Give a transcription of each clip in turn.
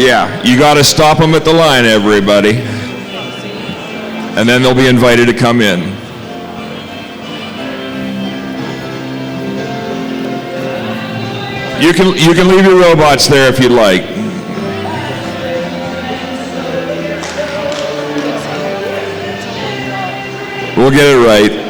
Yeah, you got to stop them at the line, everybody. And then they'll be invited to come in. You can leave your robots there if you'd like. We'll get it right.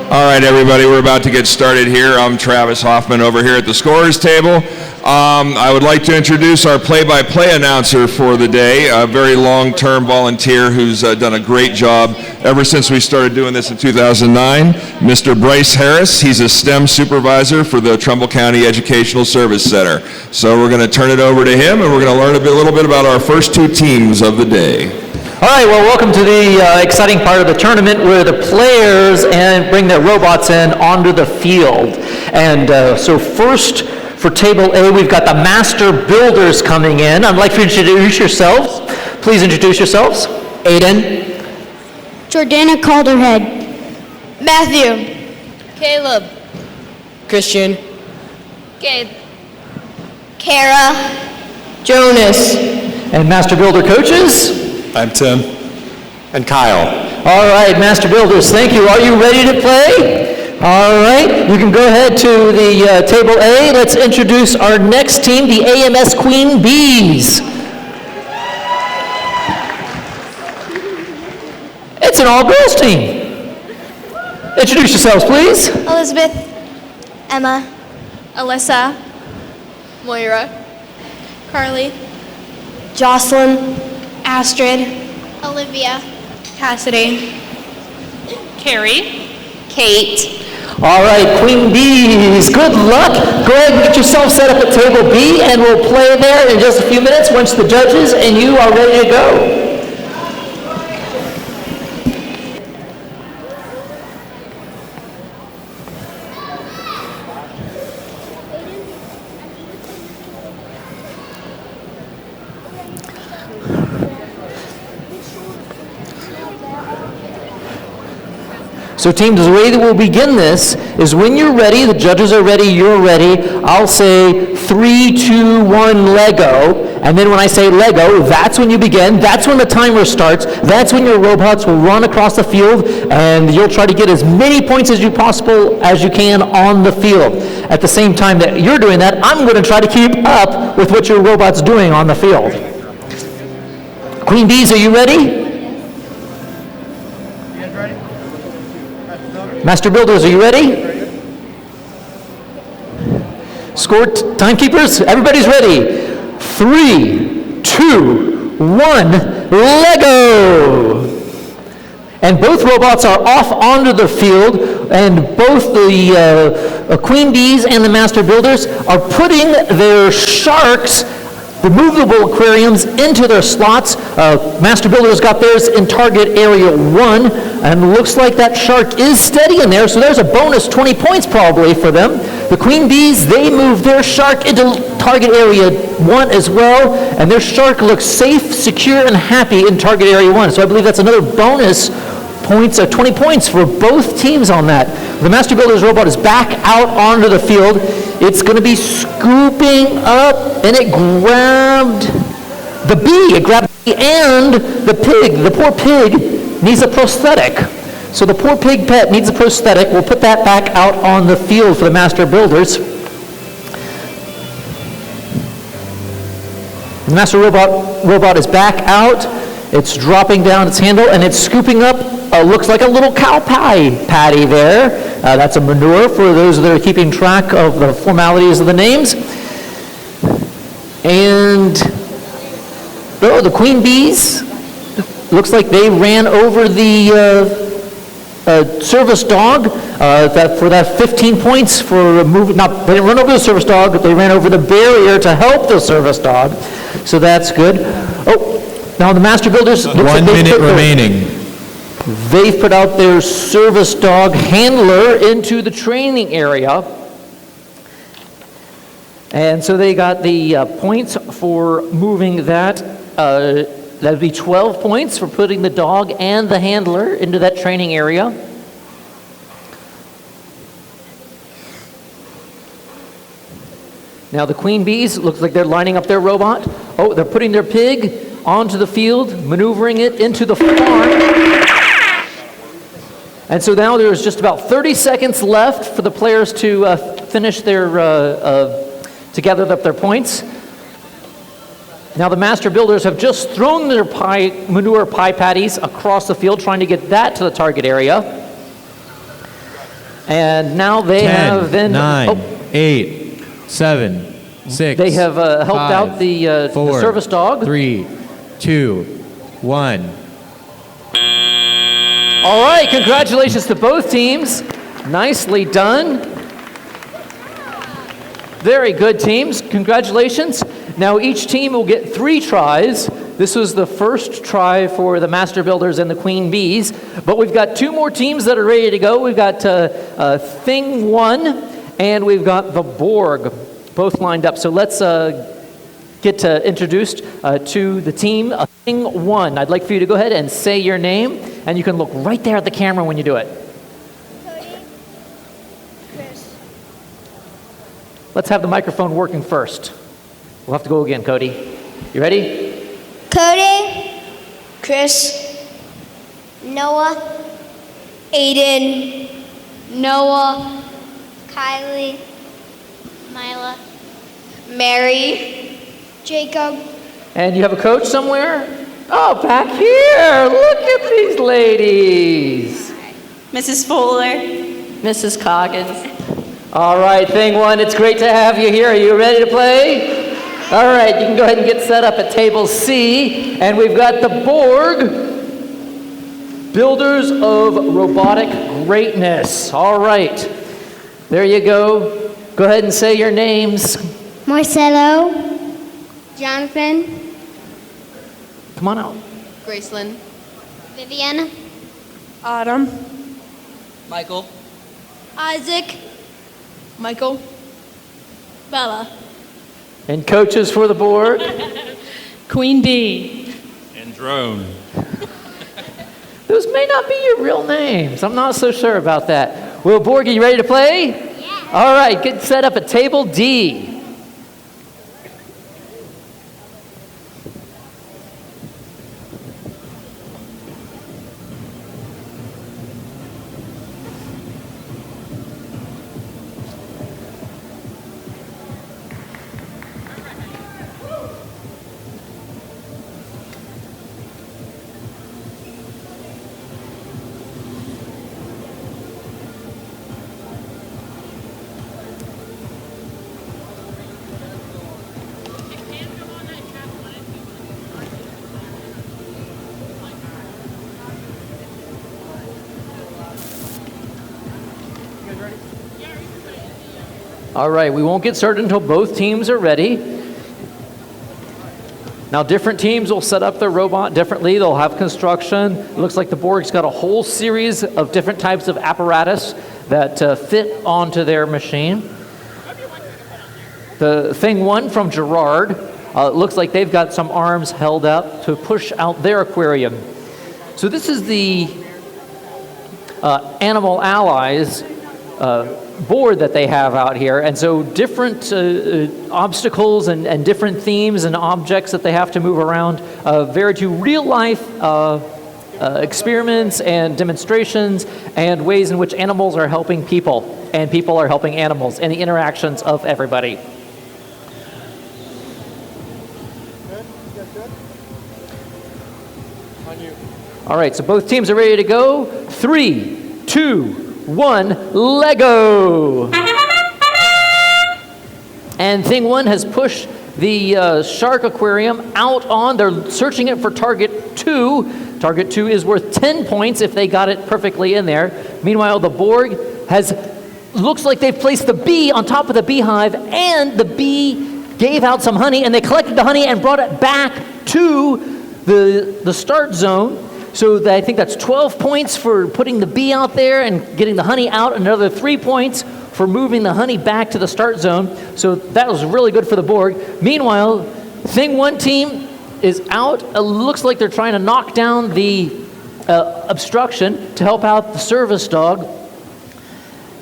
All right, everybody, we're about to get started here. I'm Travis Hoffman over here at the scorers table. I would like to introduce our play-by-play announcer for the day, a very long-term volunteer who's done a great job ever since we started doing this in 2009, Mr. Bryce Harris. He's a STEM supervisor for the Trumbull County Educational Service Center. So we're going to turn it over to him, and we're going to learn a little bit about our first two teams of the day. All right, well, welcome to the exciting part of the tournament where the players bring their robots in onto the field. And so first, for Table A, we've got the Master Builders coming in. I'd like for you to introduce yourselves. Please introduce yourselves. Aiden. Jordana Calderhead. Matthew. Caleb. Christian. Gabe. Kara. Jonas. And Master Builder coaches. I'm Tim. And Kyle. All right, Master Builders, thank you. Are you ready to play? All right, you can go ahead to the Table A. Let's introduce our next team, the AMS Queen Bees. It's an all-girls team. Introduce yourselves, please. Elizabeth. Emma. Alyssa. Moira. Carly. Jocelyn. Astrid. Olivia. Cassidy. Carrie. Kate. All right, Queen Bees, good luck. Go ahead and get yourself set up at Table B, and we'll play there in just a few minutes once the judges and you are ready to go. So teams, the way that we'll begin this is when you're ready, the judges are ready, you're ready, I'll say 3, 2, 1, Lego, and then when I say Lego, that's when you begin, that's when the timer starts, that's when your robots will run across the field, and you'll try to get as many points as you can on the field. At the same time that you're doing that, I'm going to try to keep up with what your robot's doing on the field. Queen Bees, are you ready? Master Builders, are you ready? Score timekeepers, everybody's ready. 3, 2, 1, Lego! And both robots are off onto the field, and both the Queen Bees and the Master Builders are putting their sharks, the movable aquariums, into their slots. Master Builders got theirs in target area 1, and looks like that shark is steady in there, so there's a bonus 20 points probably for them. The Queen Bees, they moved their shark into target area 1 as well, and their shark looks safe, secure, and happy in target area 1. So I believe that's another bonus points, 20 points for both teams on that. The Master Builders robot is back out onto the field. It's going to be scooping up, and it grabbed the bee. It grabbed the bee and the pig. The poor pig needs a prosthetic. So the poor pig pet needs a prosthetic. We'll put that back out on the field for the Master Builders. The Master robot is back out. It's dropping down its handle, and it's scooping up, looks like a little cow patty there. That's a manure for those that are keeping track of the formalities of the names. And the Queen Bees, looks like they ran over the service dog for that 15 points for moving. They didn't run over the service dog, but they ran over the barrier to help the service dog. So that's good. Now the Master Builders. 1 minute remaining. They've put out their service dog handler into the training area. And so they got the points for moving that. That would be 12 points for putting the dog and the handler into that training area. Now the queen bees, looks like they're lining up their robot. Oh, they're putting their pig onto the field, maneuvering it into the farm. And so now there's just about 30 seconds left for the players to finish their, to gather up their points. Now the master builders have just thrown their manure pie patties across the field, trying to get that to the target area. And now they 10, have then 9, 8, 7, 6. They have helped 5, out the 4, service dog. 3, 2, 1. All right, congratulations to both teams. Nicely done. Very good teams. Congratulations. Now each team will get 3 tries. This was the first try for the Master Builders and the Queen Bees, but we've got 2 more teams that are ready to go. We've got Thing 1 and we've got the Borg, both lined up. So let's get introduced to the team. Thing 1, I'd like for you to go ahead and say your name, and you can look right there at the camera when you do it. Cody. Chris. Let's have the microphone working first. We'll have to go again, Cody. You ready? Cody. Chris. Noah. Aiden. Noah. Kylie. Mila. Mary. Jacob. And you have a coach somewhere? Oh, back here. Look at these ladies. Mrs. Fuller. Mrs. Coggins. All right, Thing 1, it's great to have you here. Are you ready to play? All right, you can go ahead and get set up at table C. And we've got the Borg, Builders of Robotic Greatness. All right, there you go. Go ahead and say your names. Marcelo. Jonathan. Come on out. Graceland. Vivian. Autumn. Michael. Isaac. Michael. Bella. And coaches for the Borg. Queen Bee. And drone. Those may not be your real names. I'm not so sure about that. Well, Borg, are you ready to play? Yeah. All right, get set up at table D. All right, we won't get started until both teams are ready. Now, different teams will set up their robot differently. They'll have construction. It looks like the Borg's got a whole series of different types of apparatus that fit onto their machine. The Thing 1 from Girard, looks like they've got some arms held up to push out their aquarium. So this is the Animal Allies board that they have out here, and so different obstacles and different themes and objects that they have to move around vary to real life experiments and demonstrations and ways in which animals are helping people and people are helping animals and the interactions of everybody. All right, so both teams are ready to go. 3, 2, 1, Lego! And Thing 1 has pushed the shark aquarium out on, they're searching it for target 2. Target 2 is worth 10 points if they got it perfectly in there. Meanwhile, the Borg looks like they've placed the bee on top of the beehive, and the bee gave out some honey, and they collected the honey and brought it back to the start zone. So I think that's 12 points for putting the bee out there and getting the honey out, another 3 points for moving the honey back to the start zone. So that was really good for the Borg. Meanwhile, Thing 1 team is out. It looks like they're trying to knock down the obstruction to help out the service dog.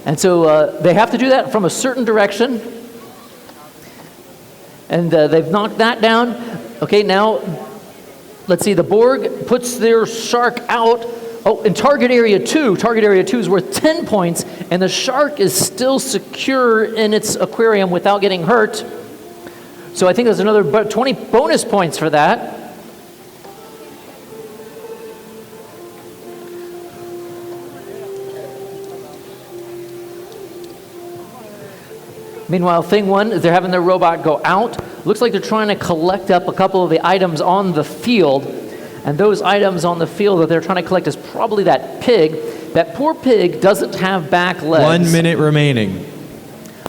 And so they have to do that from a certain direction. And they've knocked that down. Okay, now, let's see, the Borg puts their shark out. Oh, in target area 2. Target area 2 is worth 10 points, and the shark is still secure in its aquarium without getting hurt. So I think there's another 20 bonus points for that. Meanwhile, thing 1, they're having their robot go out. Looks like they're trying to collect up a couple of the items on the field. And those items on the field that they're trying to collect is probably that pig. That poor pig doesn't have back legs. 1 minute remaining.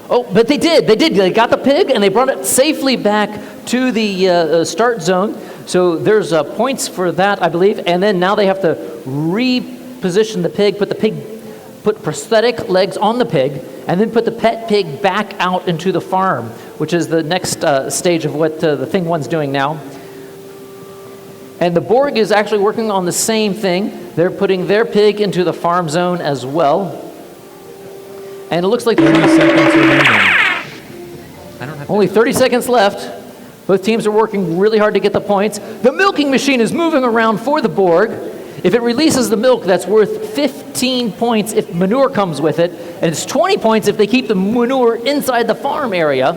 Oh, but they did. They got the pig, and they brought it safely back to the start zone. So there's points for that, I believe. And then now they have to reposition the pig, put prosthetic legs on the pig, and then put the pet pig back out into the farm, which is the next stage of what the thing 1's doing now. And the Borg is actually working on the same thing. They're putting their pig into the farm zone as well. And it looks like 30 seconds remaining. Only 30 seconds left. Both teams are working really hard to get the points. The milking machine is moving around for the Borg. If it releases the milk, that's worth 15 points if manure comes with it. And it's 20 points if they keep the manure inside the farm area.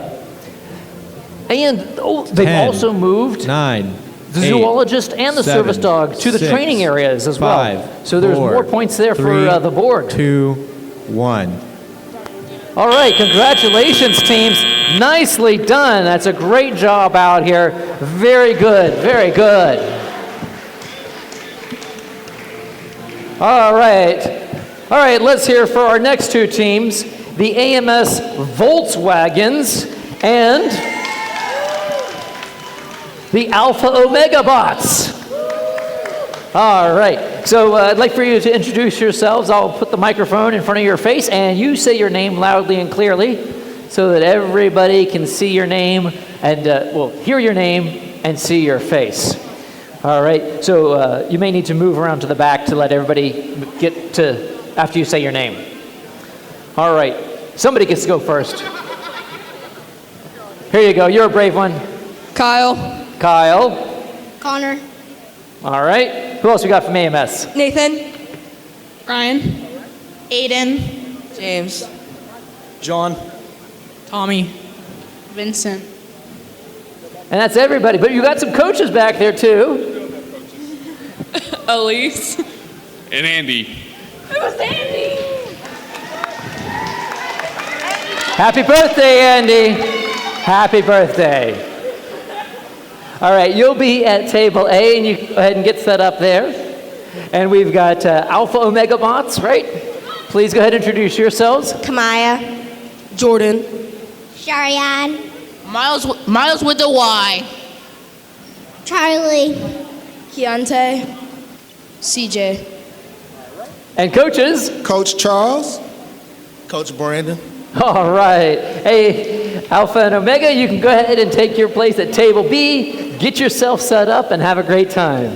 And they've 10, also moved 9, the 8, zoologist and the 7, service dog to the 6, training areas as well. 5, So there's 4, more points there 3, for the Borg. 2, 1. All right, congratulations, teams. Nicely done. That's a great job out here. Very good, very good. All right, let's hear for our next 2 teams, the AMS Volkswagens and the Alpha Omega Bots. All right, so I'd like for you to introduce yourselves. I'll put the microphone in front of your face, and you say your name loudly and clearly so that everybody can see your name and, hear your name and see your face. All right, so you may need to move around to the back to let everybody get to after you say your name. All right, somebody gets to go first. Here you go, you're a brave one. Kyle. Connor. All right, who else we got from AMS? Nathan. Ryan. Aiden. James. John. Tommy. Vincent. And that's everybody, but you got some coaches back there too. Elise. And Andy. It was Andy. Happy birthday, Andy. Happy birthday. All right, you'll be at table A, and you go ahead and get set up there. And we've got Alpha Omega Bots, right? Please go ahead and introduce yourselves. Kamaya. Jordan. Sharian. Miles with the Y. Charlie. Keontae. CJ. And coaches. Coach Charles. Coach Brandon. All right. Hey, Alpha and Omega, you can go ahead and take your place at table B. Get yourself set up and have a great time.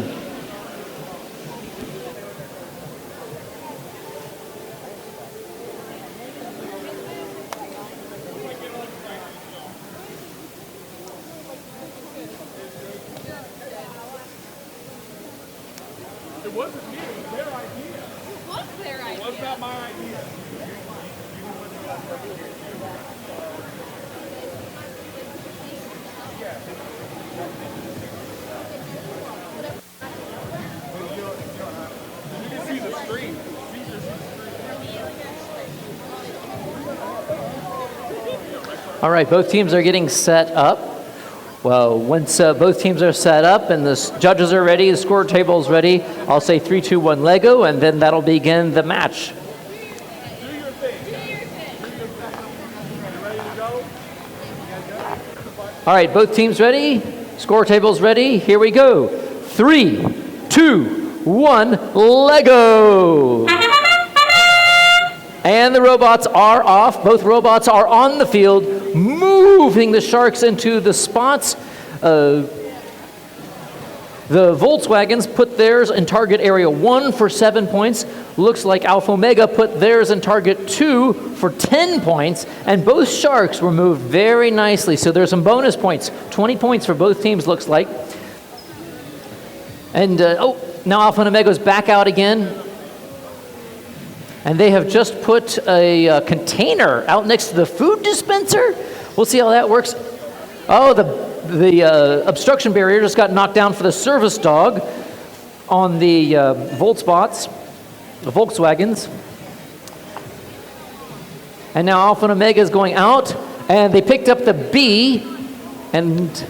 It wasn't me, it was their idea. It was their idea. It was not my idea. All right, both teams are getting set up. Well, once both teams are set up and the judges are ready, the score table is ready, I'll say 3, 2, 1, Lego, and then that'll begin the match. All right, both teams ready? Score table's ready. Here we go. 3, 2, 1, Lego! And the robots are off. Both robots are on the field, moving the sharks into the spots. The Volkswagens put theirs in target area 1 for 7 points. Looks like Alpha Omega put theirs in target 2 for 10 points. And both Sharks were moved very nicely. So there's some bonus points. 20 points for both teams, looks like. And, now Alpha and Omega's back out again. And they have just put a container out next to the food dispenser. We'll see how that works. Oh, the obstruction barrier just got knocked down for the service dog on the Volkswagens. And now Alpha and Omega is going out, and they picked up the B, and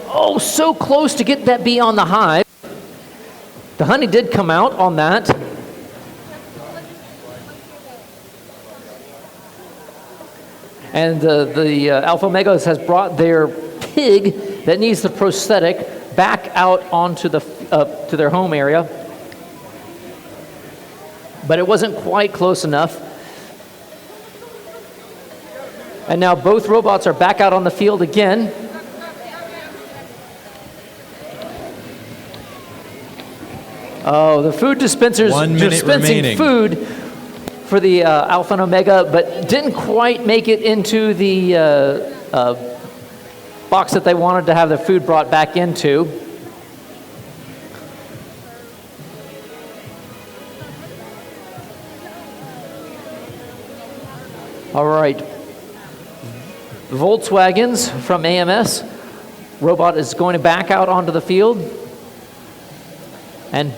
oh, so close to get that B on the hive. The honey did come out on that. And the Alpha Omegas has brought their pig that needs the prosthetic back out onto the to their home area. But it wasn't quite close enough. And now both robots are back out on the field again. Oh, the food dispensers 1 minute dispensing remaining. food for the Alpha and Omega, but didn't quite make it into the box that they wanted to have the food brought back into. All right. Volkswagens from AMS. Robot is going to back out onto the field. And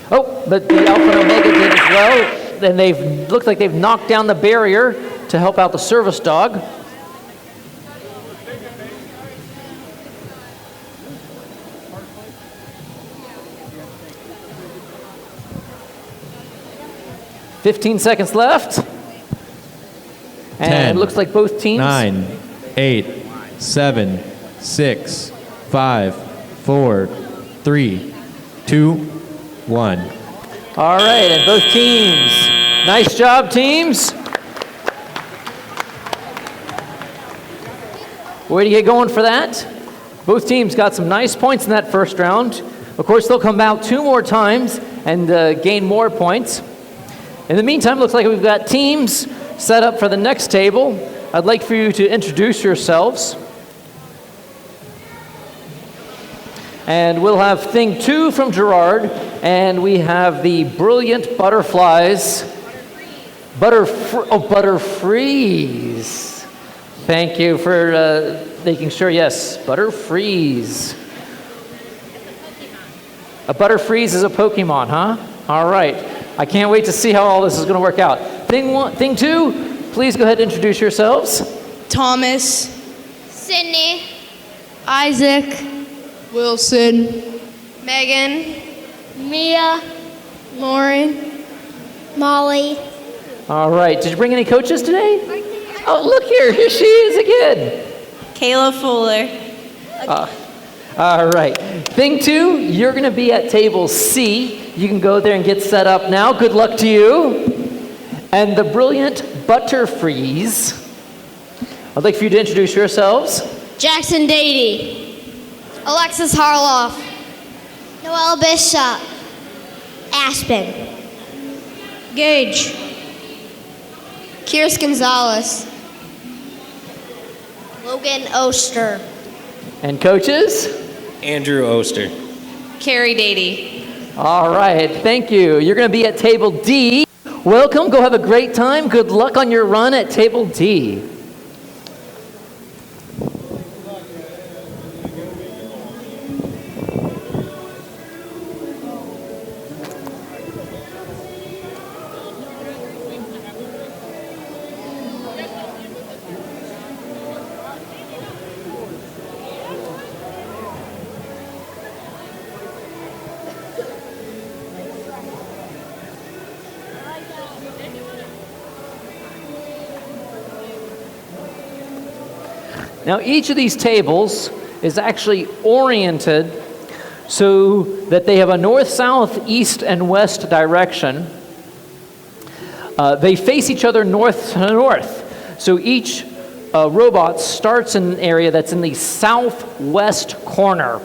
but the Alpha and Omega did as well. And they've looked like they've knocked down the barrier to help out the service dog. "15 seconds left." And 10, it looks like both teams. 9, 8, 7, 6, 5, 4, 3, 2, 1. All right, and both teams. Nice job, teams. Way to get going for that. Both teams got some nice points in that first round. Of course, they'll come out 2 more times and gain more points. In the meantime, looks like we've got teams set up for the next table. I'd like for you to introduce yourselves. And we'll have thing 2 from Girard, and we have the brilliant butterflies. Butterfreeze. Thank you for making sure, yes, Butterfreeze. A Butterfreeze is a Pokemon, huh? All right. I can't wait to see how all this is going to work out. Thing 2, please go ahead and introduce yourselves. Thomas, Sydney. Isaac, Wilson, Megan. Mia. Lauren, Molly. All right. Did you bring any coaches today? Oh, look here. Here she is again. Kayla Fuller. All right. Thing 2, you're going to be at table C. You can go there and get set up now. Good luck to you. And the brilliant Butterfreeze. I'd like for you to introduce yourselves. Jackson Dady. Alexis Harloff. Noelle Bishop. Aspen. Gage. Kiersey Gonzalez. Logan Oster. And coaches? Andrew Oster. Carrie Dady. All right. Thank you. You're going to be at table D. Welcome. Go have a great time. Good luck on your run at table D. Now, each of these tables is actually oriented so that they have a north, south, east, and west direction. They face each other north to north. So each robot starts in an area that's in the southwest corner.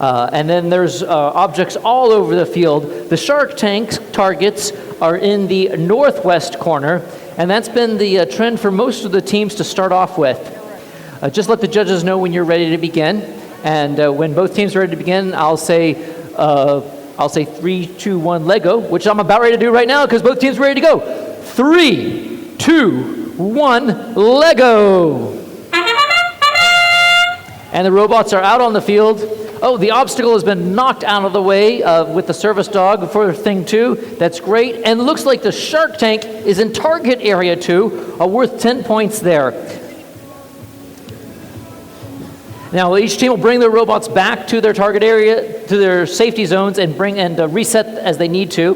And then there's objects all over the field. The Shark Tank targets are in the northwest corner, and that's been the trend for most of the teams to start off with. Just let the judges know when you're ready to begin. And when both teams are ready to begin, I'll say 3, 2, 1, Lego, which I'm about ready to do right now because both teams are ready to go. 3, 2, 1, Lego. And the robots are out on the field. Oh, the obstacle has been knocked out of the way with the service dog for thing 2. That's great. And it looks like the Shark Tank is in target area 2, worth 10 points there. Now, each team will bring their robots back to their target area, to their safety zones, and reset as they need to.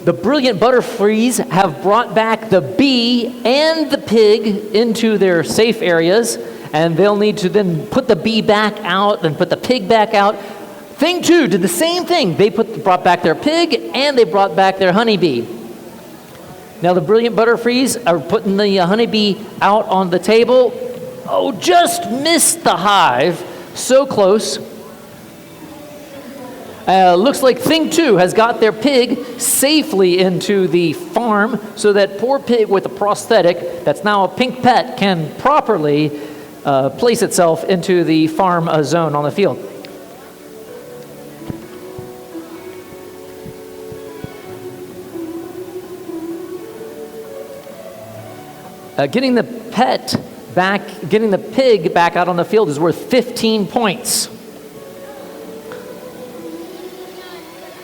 The brilliant Butterfrees have brought back the bee and the pig into their safe areas, and they'll need to then put the bee back out and put the pig back out. Thing 2 did the same thing. They brought back their pig and they brought back their honeybee. Now, the brilliant Butterfrees are putting the honeybee out on the table. Oh, just missed the hive. So close. Looks like Thing 2 has got their pig safely into the farm so that poor pig with a prosthetic that's now a pink pet can properly place itself into the farm zone on the field. Getting the pig back out on the field is worth 15 points.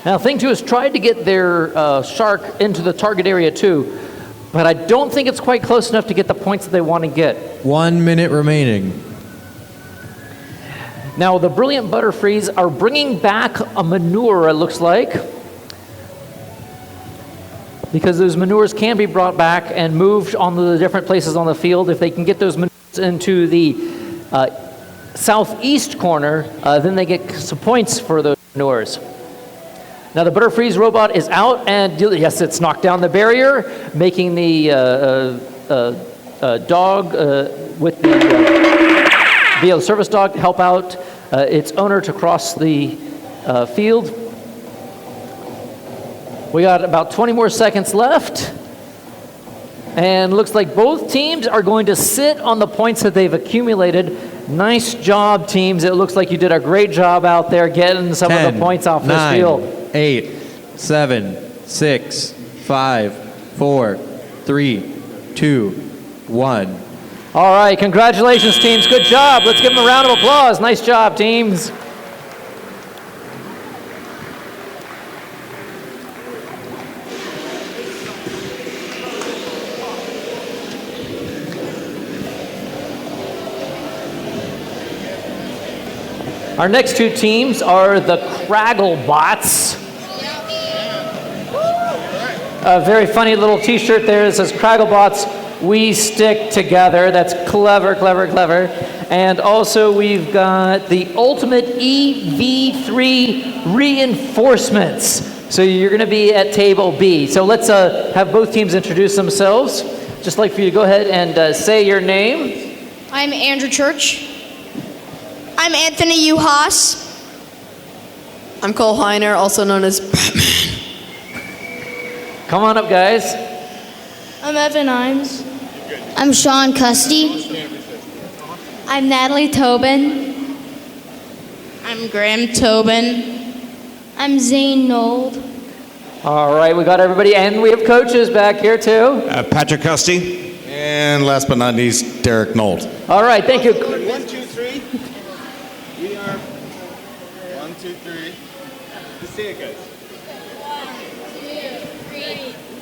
Now, Thing 2 has tried to get their shark into the target area too, but I don't think it's quite close enough to get the points that they want to get. 1 minute remaining. Now, the brilliant Butterfrees are bringing back a manure, it looks like, because those manures can be brought back and moved on to the different places on the field. If they can get those manures into the southeast corner, then they get some points for those manures. Now the Butterfrees robot is out, and yes, it's knocked down the barrier, making the dog with the service dog help out its owner to cross the field. We got about 20 more seconds left, and looks like both teams are going to sit on the points that they've accumulated. Nice job, teams. It looks like you did a great job out there getting some 10, of the points off 9, this field. 8, 7, 6, 5, 4, 3, 2, 1. All right, congratulations, teams. Good job. Let's give them a round of applause. Nice job, teams. Our next two teams are the Cragglebots. A very funny little t-shirt there that says Cragglebots, we stick together. That's clever, clever, clever. And also we've got the Ultimate EV3 reinforcements. So you're going to be at table B. So let's have both teams introduce themselves. Just like for you to go ahead and say your name. I'm Andrew Church. I'm Anthony Uhas. I'm Cole Heiner, also known as Batman. Come on up, guys. I'm Evan Imes. I'm Sean Custody. I'm Natalie Tobin. I'm Graham Tobin. I'm Zane Nold. All right, we got everybody, and we have coaches back here too. Patrick Custy. And last but not least, Derek Nold. All right, thank you. 1, 2, 3. We are 1, 2, 3. Just say it, guys.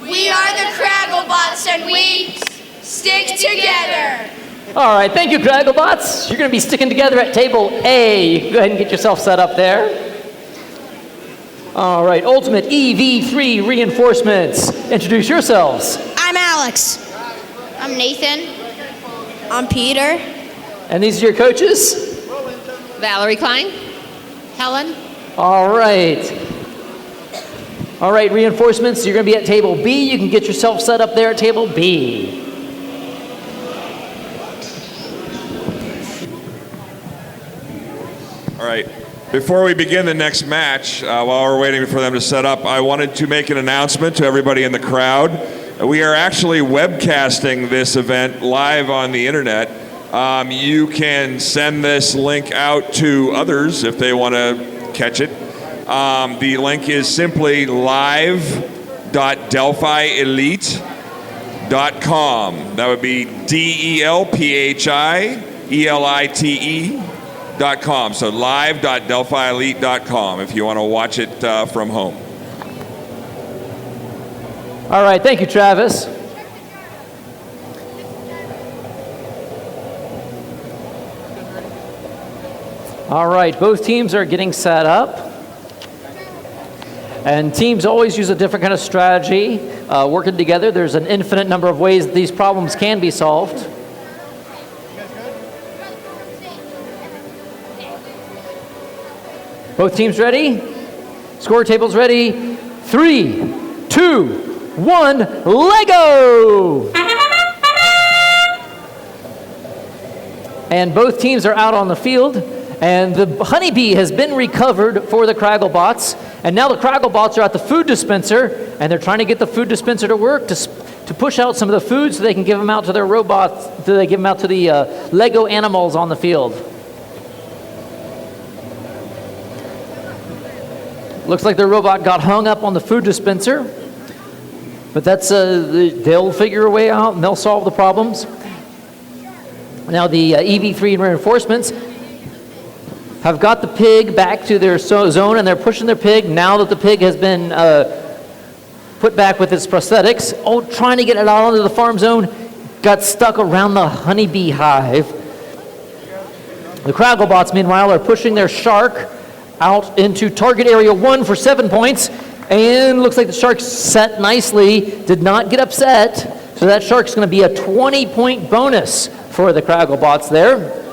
We are the Cragglebots and we stick together. All right, thank you, Cragglebots. You're going to be sticking together at table A. You can go ahead and get yourself set up there. All right, Ultimate EV3 reinforcements. Introduce yourselves. I'm Alex. I'm Nathan. I'm Peter. And these are your coaches? Valerie Klein. Helen. All right. All right, reinforcements, you're going to be at table B. You can get yourself set up there at table B. All right. Before we begin the next match, while we're waiting for them to set up, I wanted to make an announcement to everybody in the crowd. We are actually webcasting this event live on the internet. You can send this link out to others if they want to catch it. The link is simply live.delphielite.com. That would be DELPHIELITE.com. So live.delphielite.com if you want to watch it from home. All right, thank you, Travis. All right, both teams are getting set up. And teams always use a different kind of strategy. Working together, there's an infinite number of ways that these problems can be solved. Both teams ready? Score table's ready. 3, 2, 1, Lego! And both teams are out on the field. And the honeybee has been recovered for the Cragglebots. And now the Cragglebots are at the food dispenser, and they're trying to get the food dispenser to work to push out some of the food so they can give them out to their robots, so they give them out to the Lego animals on the field. Looks like their robot got hung up on the food dispenser. But that's, they'll figure a way out, and they'll solve the problems. Now the EV3 reinforcements have got the pig back to their zone, and they're pushing their pig now that the pig has been put back with its prosthetics. Oh, trying to get it out onto the farm zone, got stuck around the honeybee hive. The Cragglebots, meanwhile, are pushing their shark out into target area 1 for 7 points, and looks like the shark set nicely, did not get upset, so that shark's going to be a 20-point bonus for the Cragglebots there.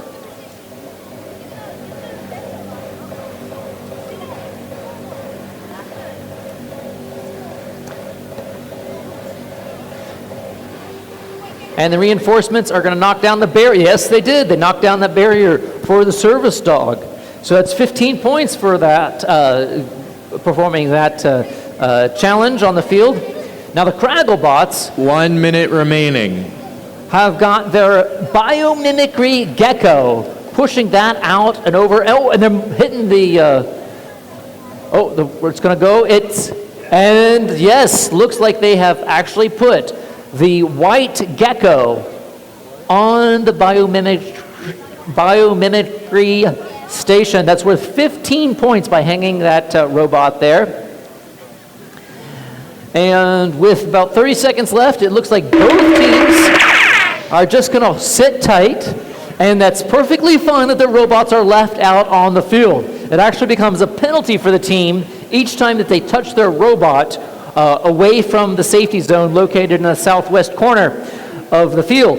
And the reinforcements are going to knock down the barrier. Yes, they did. They knocked down that barrier for the service dog. So that's 15 points for that, performing that challenge on the field. Now the Cragglebots, 1 minute remaining, have got their biomimicry gecko, pushing that out and over. Oh, and they're hitting the, where it's going to go. And yes, looks like they have actually put the white gecko on the biomimicry station. That's worth 15 points by hanging that robot there. And with about 30 seconds left, it looks like both teams are just going to sit tight, and that's perfectly fine that the robots are left out on the field. It actually becomes a penalty for the team each time that they touch their robot away from the safety zone located in the southwest corner of the field.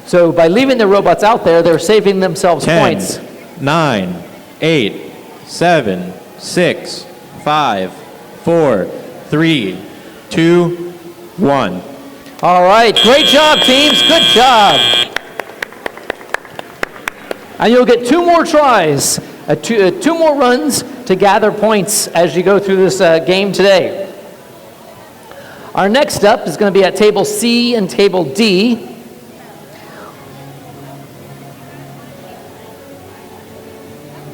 So by leaving the robots out there, they're saving themselves 10, points. 9, 8, 7, 6, 5, 4, 3, 2, 1. All right, great job, teams. Good job. And you'll get 2 more tries, 2 more runs to gather points as you go through this game today. Our next up is going to be at table C and table D.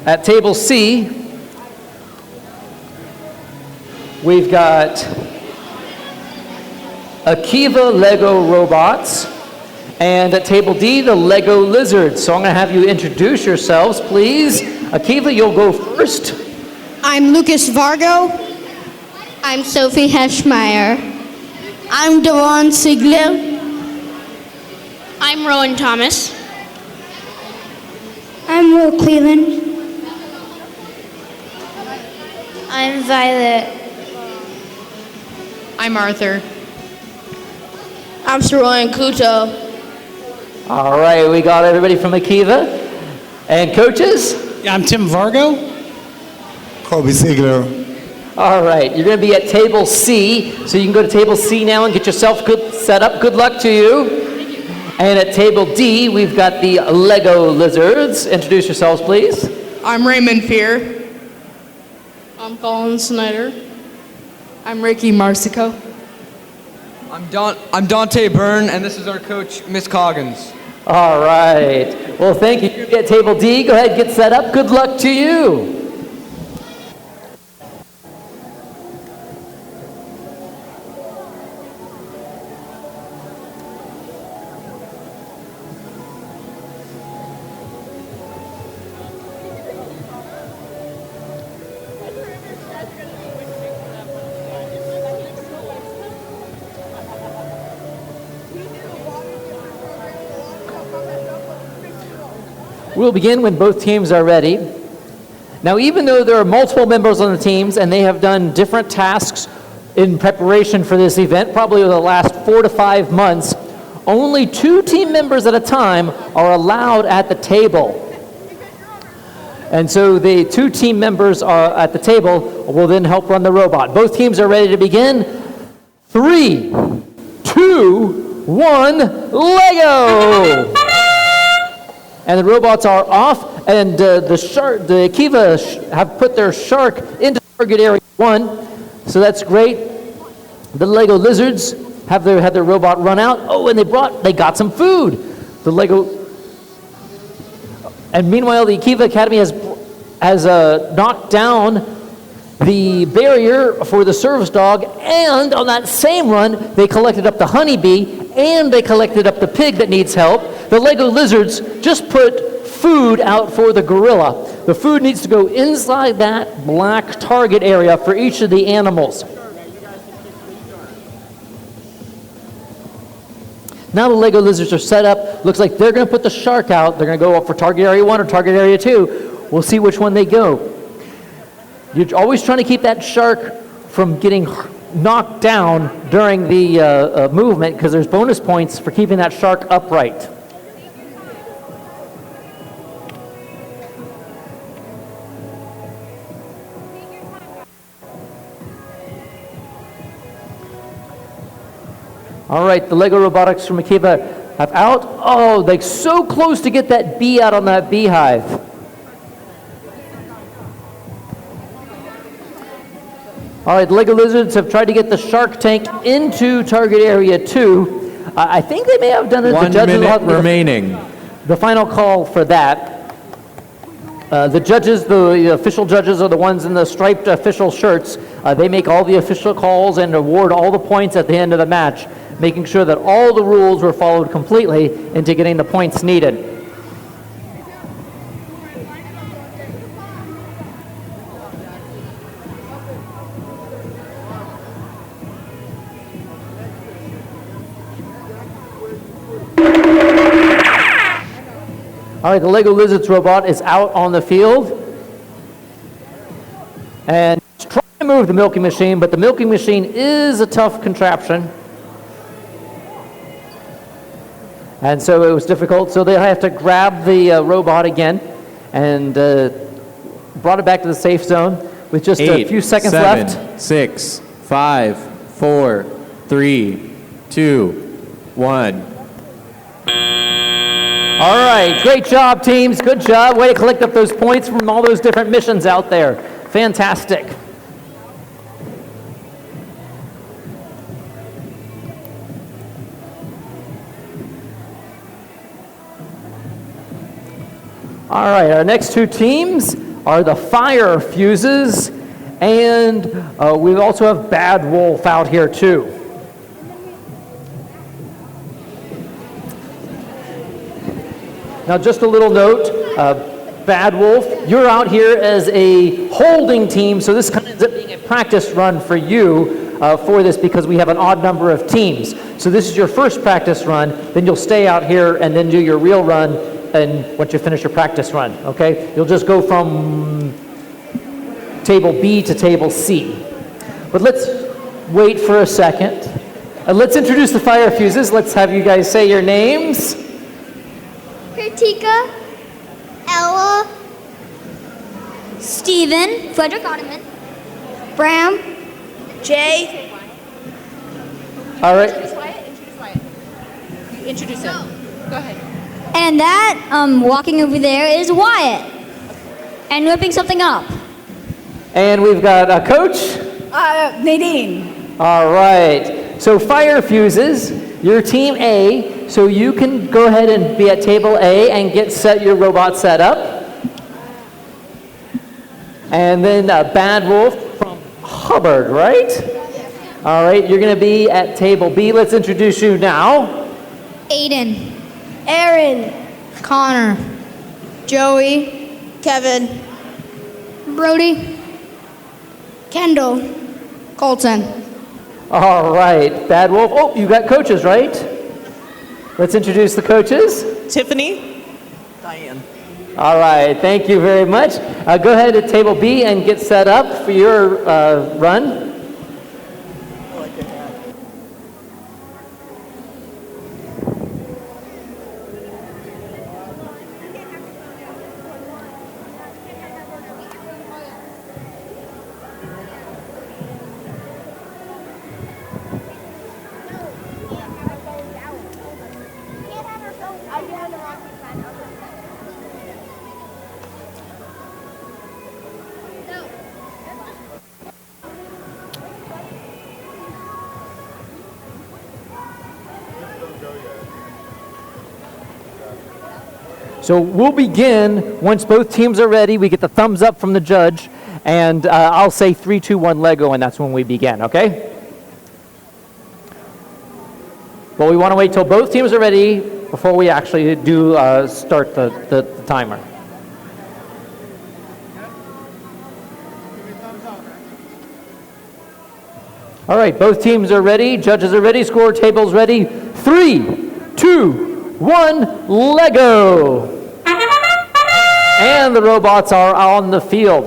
At table C, we've got Akiva Lego robots, and at table D, the Lego lizards. So I'm going to have you introduce yourselves, please. Akiva, you'll go first. I'm Lucas Vargo. I'm Sophie Heschmeyer. I'm Devon Sigler. I'm Rowan Thomas. I'm Will Cleveland. I'm Violet. I'm Arthur. I'm Saroyan Kuto. All right, we got everybody from Akiva. And coaches? Yeah, I'm Tim Vargo. Kobe Ziegler. All right, you're going to be at table C, so you can go to table C now and get yourself set up. Good luck to you. And at table D, we've got the Lego lizards. Introduce yourselves, please. I'm Raymond Fear. I'm Colin Snyder. I'm Ricky Marsico. I'm Dante Byrne, and this is our coach, Miss Coggins. All right. Well, thank you. You get table D. Go ahead, get set up. Good luck to you. We'll begin when both teams are ready. Now, even though there are multiple members on the teams and they have done different tasks in preparation for this event, probably over the last 4 to 5 months, only 2 team members at a time are allowed at the table. And so the 2 team members are at the table will then help run the robot. Both teams are ready to begin. 3, 2, 1, Lego! And the robots are off, and the Kiva have put their shark into target area 1, so that's great. The Lego lizards had their robot run out. Oh, and they got some food. The Lego, and meanwhile the Kiva Academy has knocked down the barrier for the service dog, and on that same run they collected up the honeybee and they collected up the pig that needs help. The Lego lizards just put food out for the gorilla. The food needs to go inside that black target area for each of the animals. Now the Lego lizards are set up. Looks like they're going to put the shark out. They're going to go up for target area 1 or target area 2. We'll see which one they go. You're always trying to keep that shark from getting knocked down during the movement, because there's bonus points for keeping that shark upright. All right, the Lego robotics from Akiva have out. Oh, they're so close to get that bee out on that beehive. All right, the Lego lizards have tried to get the shark tank into target area 2. I think they may have done it. 1 minute remaining. The final call for that. The judges, the official judges, are the ones in the striped official shirts. They make all the official calls and award all the points at the end of the match, making sure that all the rules were followed completely into getting the points needed. All right, the Lego Lizards robot is out on the field, and it's trying to move the milking machine, but the milking machine is a tough contraption, and so it was difficult. So they have to grab the robot again and brought it back to the safe zone with just 8, a few seconds 7, left. 6, 5, 4, 3, 2, 1. All right, great job, teams. Good job. Way to collect up those points from all those different missions out there. Fantastic. All right, our next 2 teams are the Fire Fuses, and we also have Bad Wolf out here too. Now, just a little note, Bad Wolf, you're out here as a holding team, so this kind of ends up being a practice run for you for this, because we have an odd number of teams. So this is your first practice run, then you'll stay out here and then do your real run, and once you finish your practice run, okay? You'll just go from table B to table C. But let's wait for a second. Let's introduce the Fire Fuses. Let's have you guys say your names. Kritika, Ella, Steven, Frederick Ottoman, Bram, Jay. All right. Introduce him. Go ahead. And that, walking over there is Wyatt. And whipping something up. And we've got a coach. Nadine. All right. So fire fuses, you're team A, so you can go ahead and be at table A and get your robot set up. And then Bad Wolf from Hubbard, right? All right, you're going to be at table B. Let's introduce you now. Aiden. Aaron. Connor. Joey. Kevin. Brody. Kendall. Colton. All right, Bad Wolf. Oh, you got coaches, right? Let's introduce the coaches. Tiffany. Diane. All right, thank you very much. Go ahead to table B and get set up for your run. So we'll begin once both teams are ready. We get the thumbs up from the judge, and I'll say 3, 2, 1, Lego, and that's when we begin, okay? But we want to wait till both teams are ready before we actually do start the timer. All right, both teams are ready. Judges are ready. Score table's ready. 3, 2, 1, Lego! And the robots are on the field.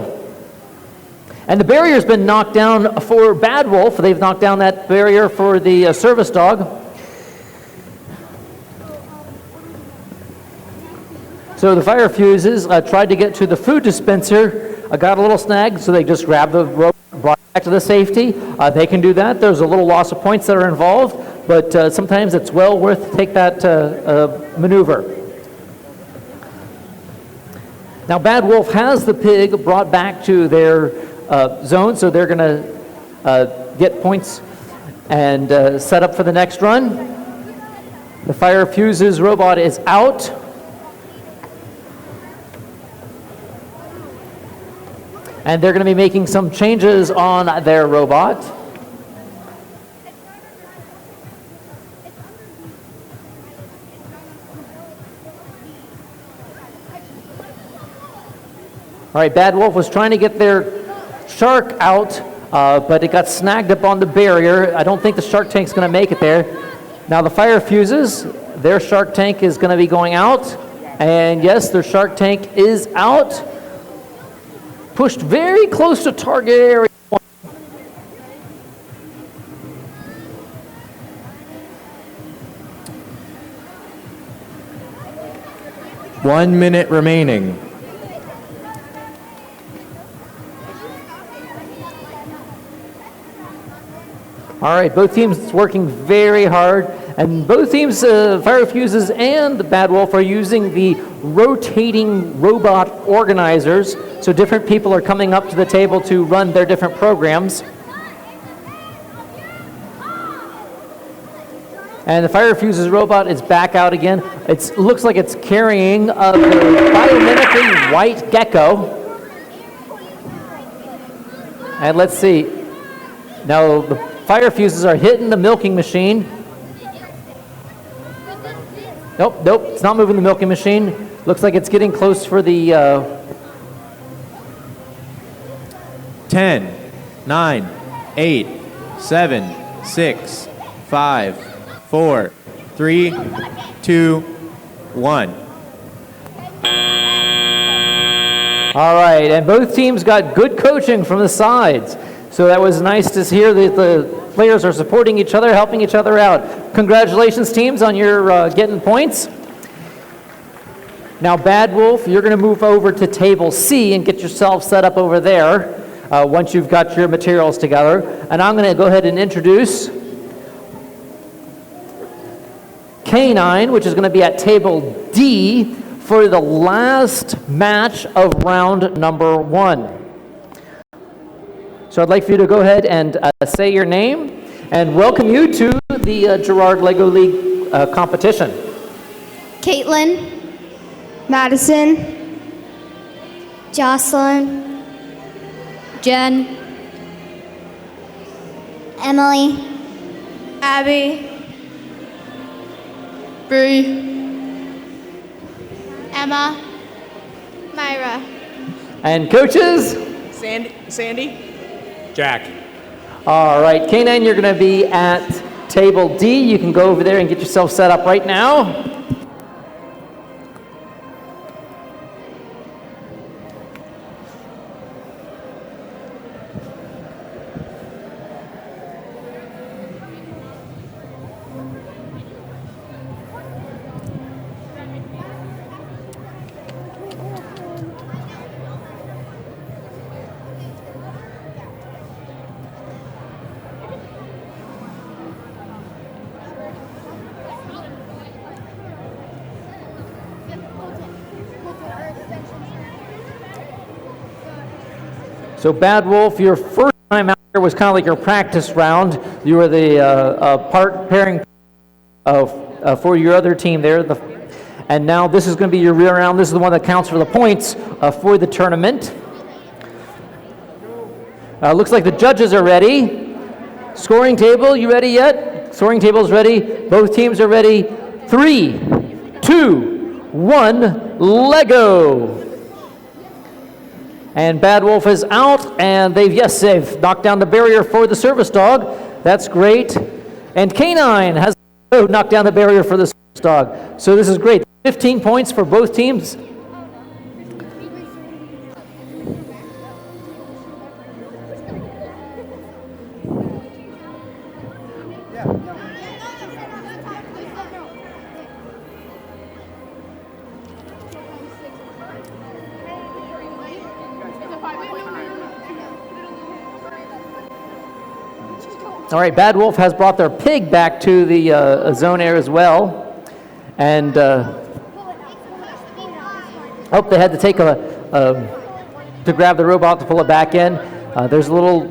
And the barrier's been knocked down for Bad Wolf. They've knocked down that barrier for the service dog. So the fire fuses tried to get to the food dispenser, got a little snag, so they just grabbed the rope, brought it back to the safety. They can do that. There's a little loss of points that are involved, but sometimes it's well worth to take that maneuver. Now Bad Wolf has the pig brought back to their zone, so they're going to get points and set up for the next run. The fire fuses robot is out. And they're going to be making some changes on their robot. All right, Bad Wolf was trying to get their shark out, but it got snagged up on the barrier. I don't think the shark tank's going to make it there. Now the fire fuses, their shark tank is going to be going out. And yes, their shark tank is out. Pushed very close to target area. 1 minute remaining. All right, both teams working very hard, and both teams, Fire Fuses and the Bad Wolf, are using the rotating robot organizers, so different people are coming up to the table to run their different programs. And the Fire Fuses robot is back out again. It looks like it's carrying the biomimicry white gecko. And let's see. Now the fire fuses are hitting the milking machine. Nope, it's not moving the milking machine. Looks like it's getting close for the 10, 9, 8, 7, 6, 5, 4, 3, 2, 1. All right, and both teams got good coaching from the sides. So that was nice to hear that the players are supporting each other, helping each other out. Congratulations, teams, on your getting points. Now, Bad Wolf, you're going to move over to table C and get yourself set up over there once you've got your materials together. And I'm going to go ahead and introduce K9, which is going to be at table D for the last match of round number 1. So I'd like for you to go ahead and say your name and welcome you to the Girard Lego League competition. Caitlin, Madison, Jocelyn, Jen, Emily, Abby, Bree, Emma, Myra, And coaches? Sandy? Jack. All right, K9, you're going to be at table D. You can go over there and get yourself set up right now. So Bad Wolf, your first time out here was kind of like your practice round. You were the pairing for your other team there. And now this is going to be your real round. This is the one that counts for the points for the tournament. Looks like the judges are ready. Scoring table, you ready yet? Scoring table is ready. Both teams are ready. 3, 2, 1, Lego. And Bad Wolf is out, and they've knocked down the barrier for the service dog. That's great. And K9 has knocked down the barrier for the service dog. So this is great. 15 points for both teams. All right, Bad Wolf has brought their pig back to the zone air as well. And, they had to take to grab the robot to pull it back in. There's a little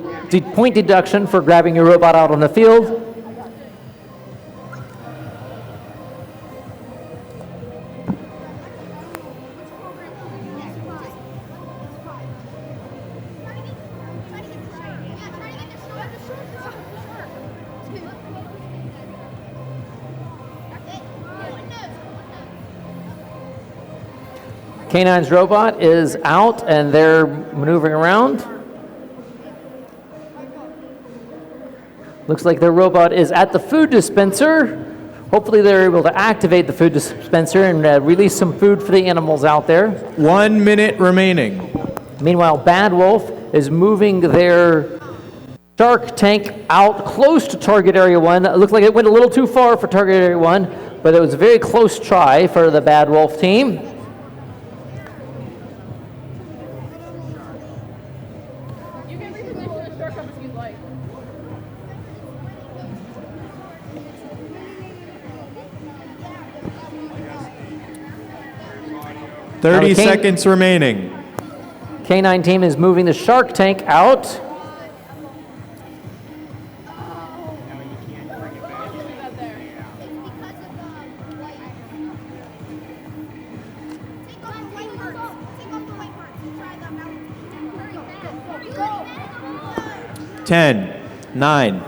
point deduction for grabbing your robot out on the field. K9's robot is out and they're maneuvering around. Looks like their robot is at the food dispenser. Hopefully they're able to activate the food dispenser and release some food for the animals out there. 1 minute remaining. Meanwhile, Bad Wolf is moving their shark tank out close to target area 1. It looked like it went a little too far for target area 1, but it was a very close try for the Bad Wolf team. You can reposition the shark up if you'd like. 30 seconds remaining. K9 team is moving the shark tank out. Ten, 9,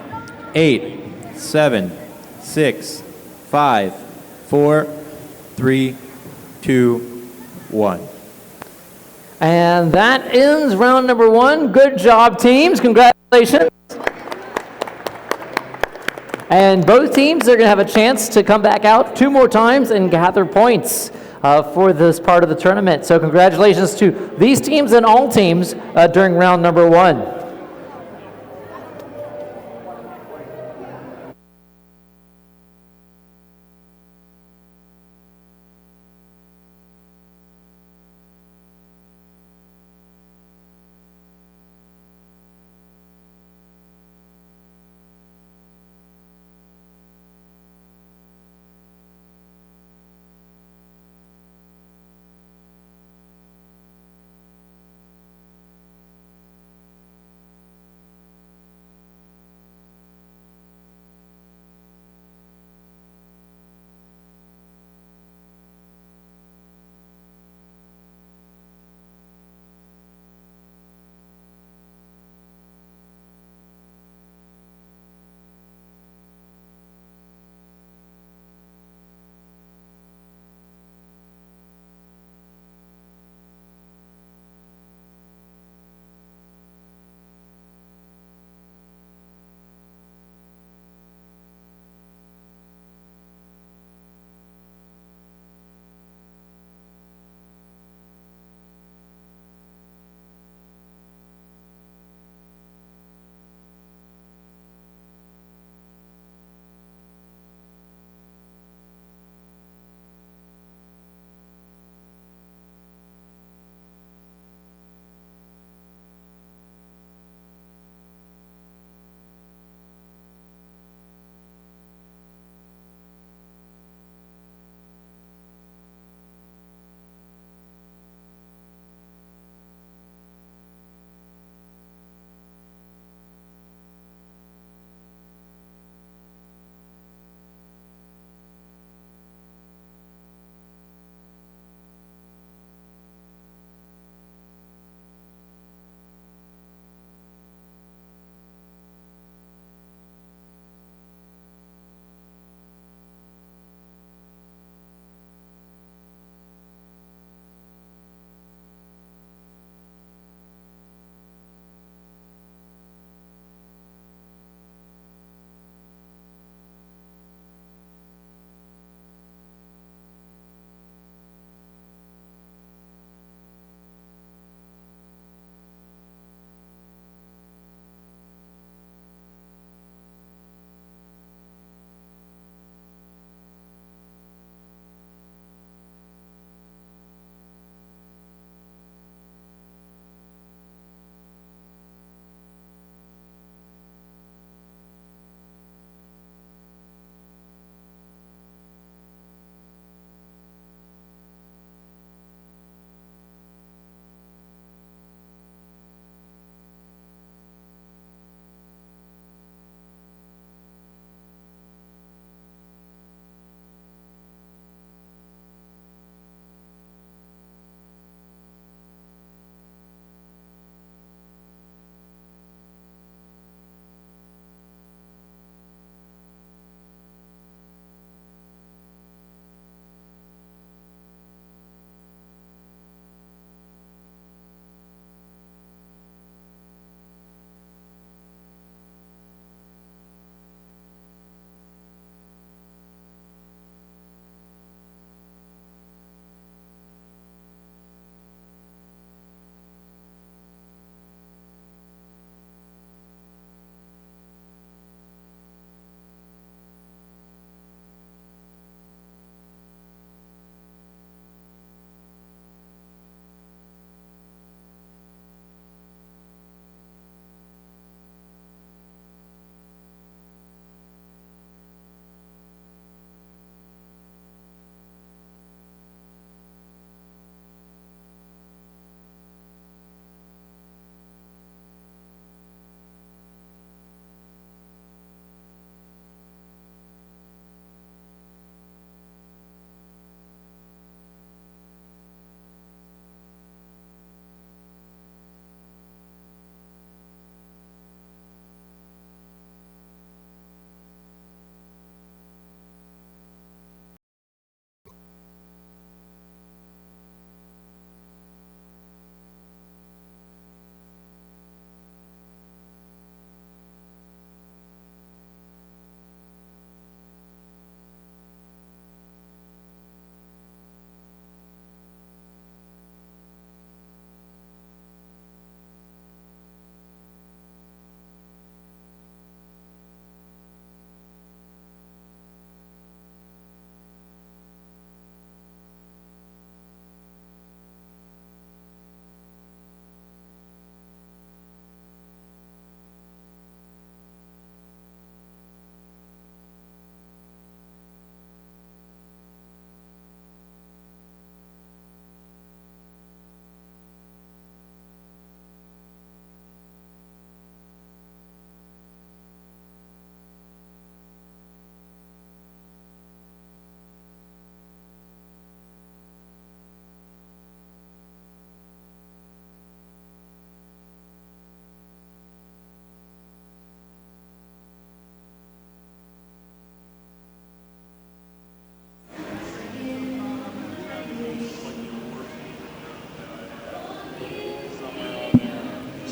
8, 7, 6, 5, 4, 3, 2, 1. And that ends round number 1. Good job, teams. Congratulations. And both teams are going to have a chance to come back out 2 more times and gather points for this part of the tournament. So congratulations to these teams and all teams during round number 1.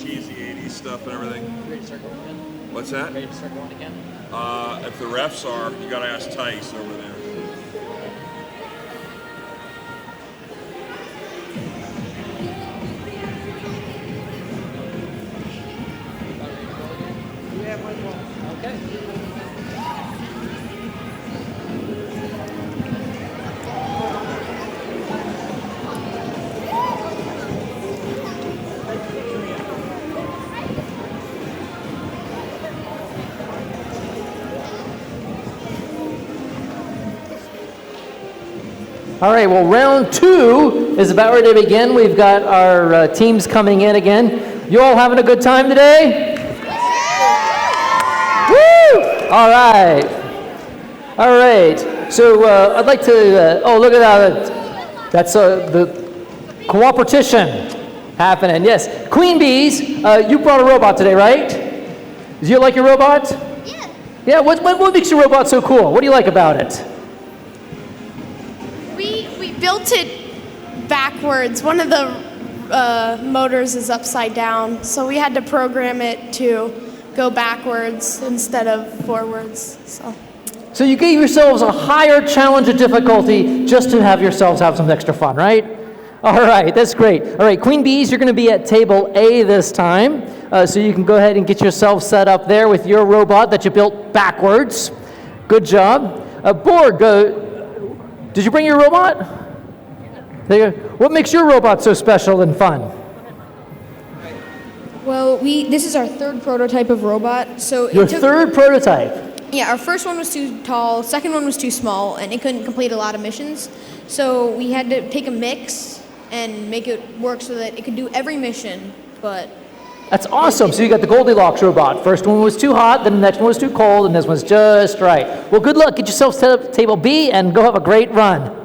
cheesy 80s stuff and everything. Ready to start going again? What's that? Ready to start going again? If the refs are, you gotta ask Tice over there. Okay. All right, well, round 2 is about ready to begin. We've got our teams coming in again. You all having a good time today? Woo! All right. All right. So I'd like to, oh, look at that. That's the cooperation happening. Yes. Queen Bees, you brought a robot today, right? Do you like your robot? Yeah. Yeah, what makes your robot so cool? What do you like about it? We built it backwards. One of the motors is upside down, so we had to program it to go backwards instead of forwards. So you gave yourselves a higher challenge of difficulty just to have yourselves have some extra fun, right? All right, that's great. All right, Queen Bees, you're going to be at table A this time, so you can go ahead and get yourself set up there with your robot that you built backwards. Good job. Borg, did you bring your robot? There. What makes your robot so special and fun? Well, this is our third prototype of robot. So Your third prototype? Yeah, our first one was too tall, second one was too small, and it couldn't complete a lot of missions. So we had to take a mix and make it work so that it could do every mission, but... That's awesome. So you got the Goldilocks robot. First one was too hot, then the next one was too cold, and this one's just right. Well, good luck. Get yourself set up at table B and go have a great run.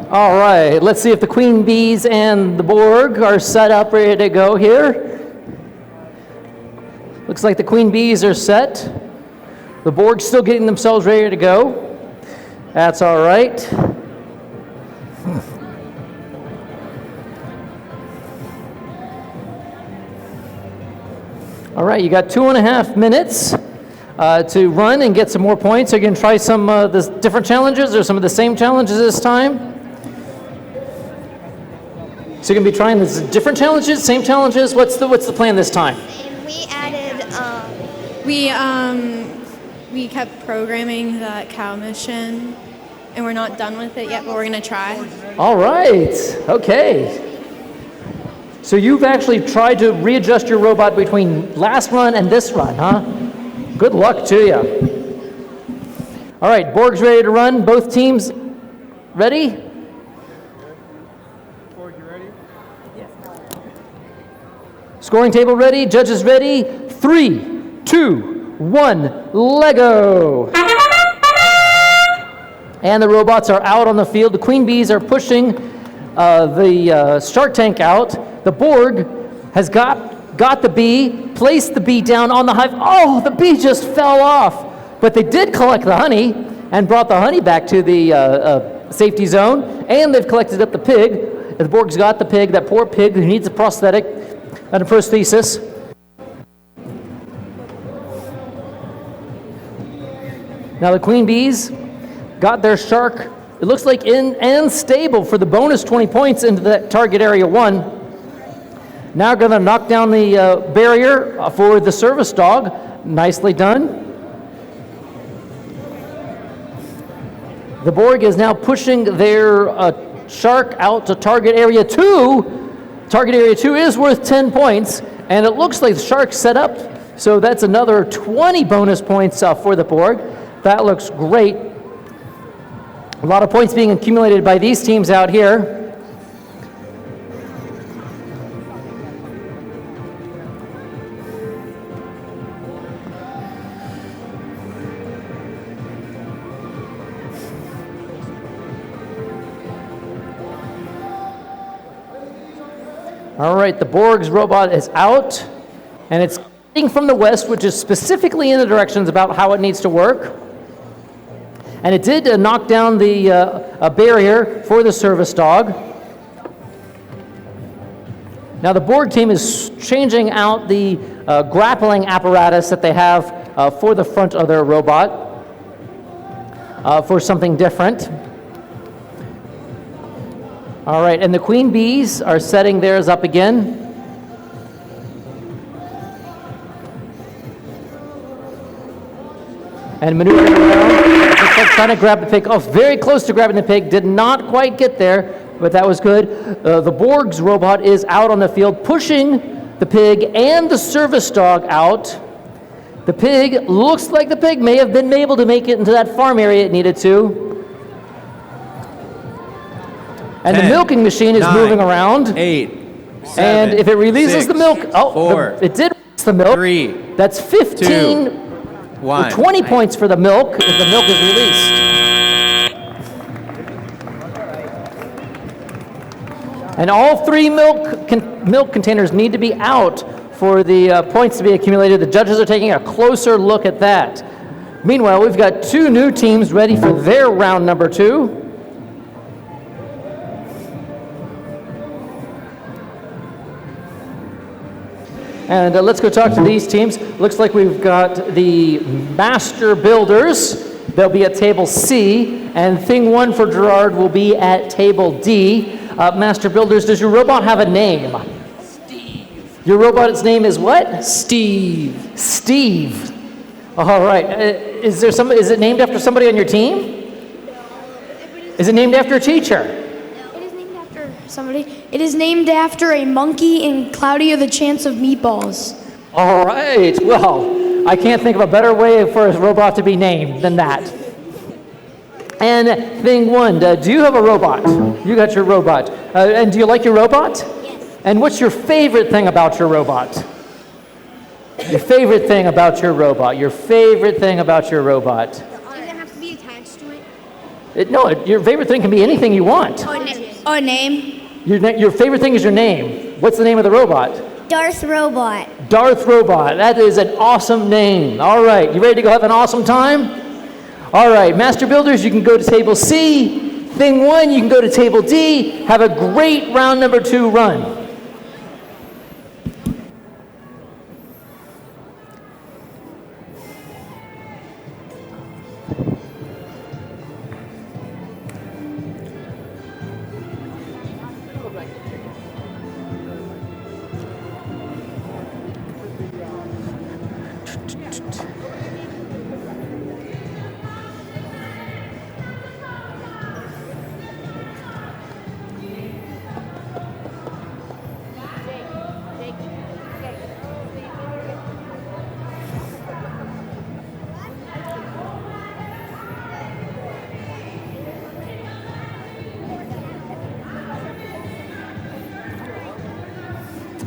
All right, let's see if the Queen Bees and the Borg are set up, ready to go here. Looks like the Queen Bees are set. The Borg's still getting themselves ready to go. That's all right. All right, you got 2.5 minutes to run and get some more points. Are you going to try some of the different challenges or some of the same challenges this time? So you're going to be trying the different challenges, same challenges? What's the plan this time? We added, We kept programming that cow mission, and we're not done with it yet, but we're going to try. All right, okay. So you've actually tried to readjust your robot between last run and this run, huh? Good luck to you. All right, Borg's ready to run. Both teams ready? Scoring table ready, judges ready. 3, 2, 1, Lego! And the robots are out on the field. The Queen Bees are pushing the Shark Tank out. The Borg has got the bee, placed the bee down on the hive. Oh, the bee just fell off. But they did collect the honey and brought the honey back to the safety zone. And they've collected up the pig. The Borg's got the pig, that poor pig who needs a prosthetic and a prosthesis. Now the Queen Bees got their shark, it looks like in and stable for the bonus 20 points into that target area 1. Now going to knock down the barrier for the service dog. Nicely done. The Borg is now pushing their shark out to target area 2. Target area 2 is worth 10 points, and it looks like the shark's set up, so that's another 20 bonus points for the Borg. That looks great. A lot of points being accumulated by these teams out here. All right, the Borg's robot is out, and it's coming from the west, which is specifically in the directions about how it needs to work. And it did knock down the barrier for the service dog. Now the Borg team is changing out the grappling apparatus that they have for the front of their robot for something different. All right, and the queen bees are setting theirs up again. And maneuvering around, just like trying to grab the pig. Oh, very close to grabbing the pig, did not quite get there, but that was good. The Borg's robot is out on the field, pushing the pig and the service dog out. The pig, looks like the pig may have been able to make it into that farm area it needed to. And 10, the milking machine is 9, moving around. 8, 7, and if it releases 6, the milk, oh, 4, it did release the milk. 3, That's 15, 2, 1. 20 points for the milk if the milk is released. And all 3 milk containers need to be out for the points to be accumulated. The judges are taking a closer look at that. Meanwhile, we've got 2 new teams ready for their round number 2. And let's go talk to these teams. Looks like we've got the Master Builders. They'll be at table C, and Thing 1 for Girard will be at table D. Master Builders, does your robot have a name? Steve. Your robot's name is what? Steve. Steve. All right. Is it named after somebody on your team? Is it named after a teacher? Somebody. It is named after a monkey in Cloudy or the Chance of Meatballs. All right. Well, I can't think of a better way for a robot to be named than that. And Thing 1, do you have a robot? You got your robot. And do you like your robot? Yes. And what's your favorite thing about your robot? Your favorite thing about your robot. Your favorite thing about your robot. Does it have to be attached to it? No, your favorite thing can be anything you want. A name? Your favorite thing is your name. What's the name of the robot? Darth Robot. Darth Robot. That is an awesome name. All right, you ready to go have an awesome time? All right, Master Builders, you can go to table C. Thing 1, you can go to table D. Have a great round number 2 run.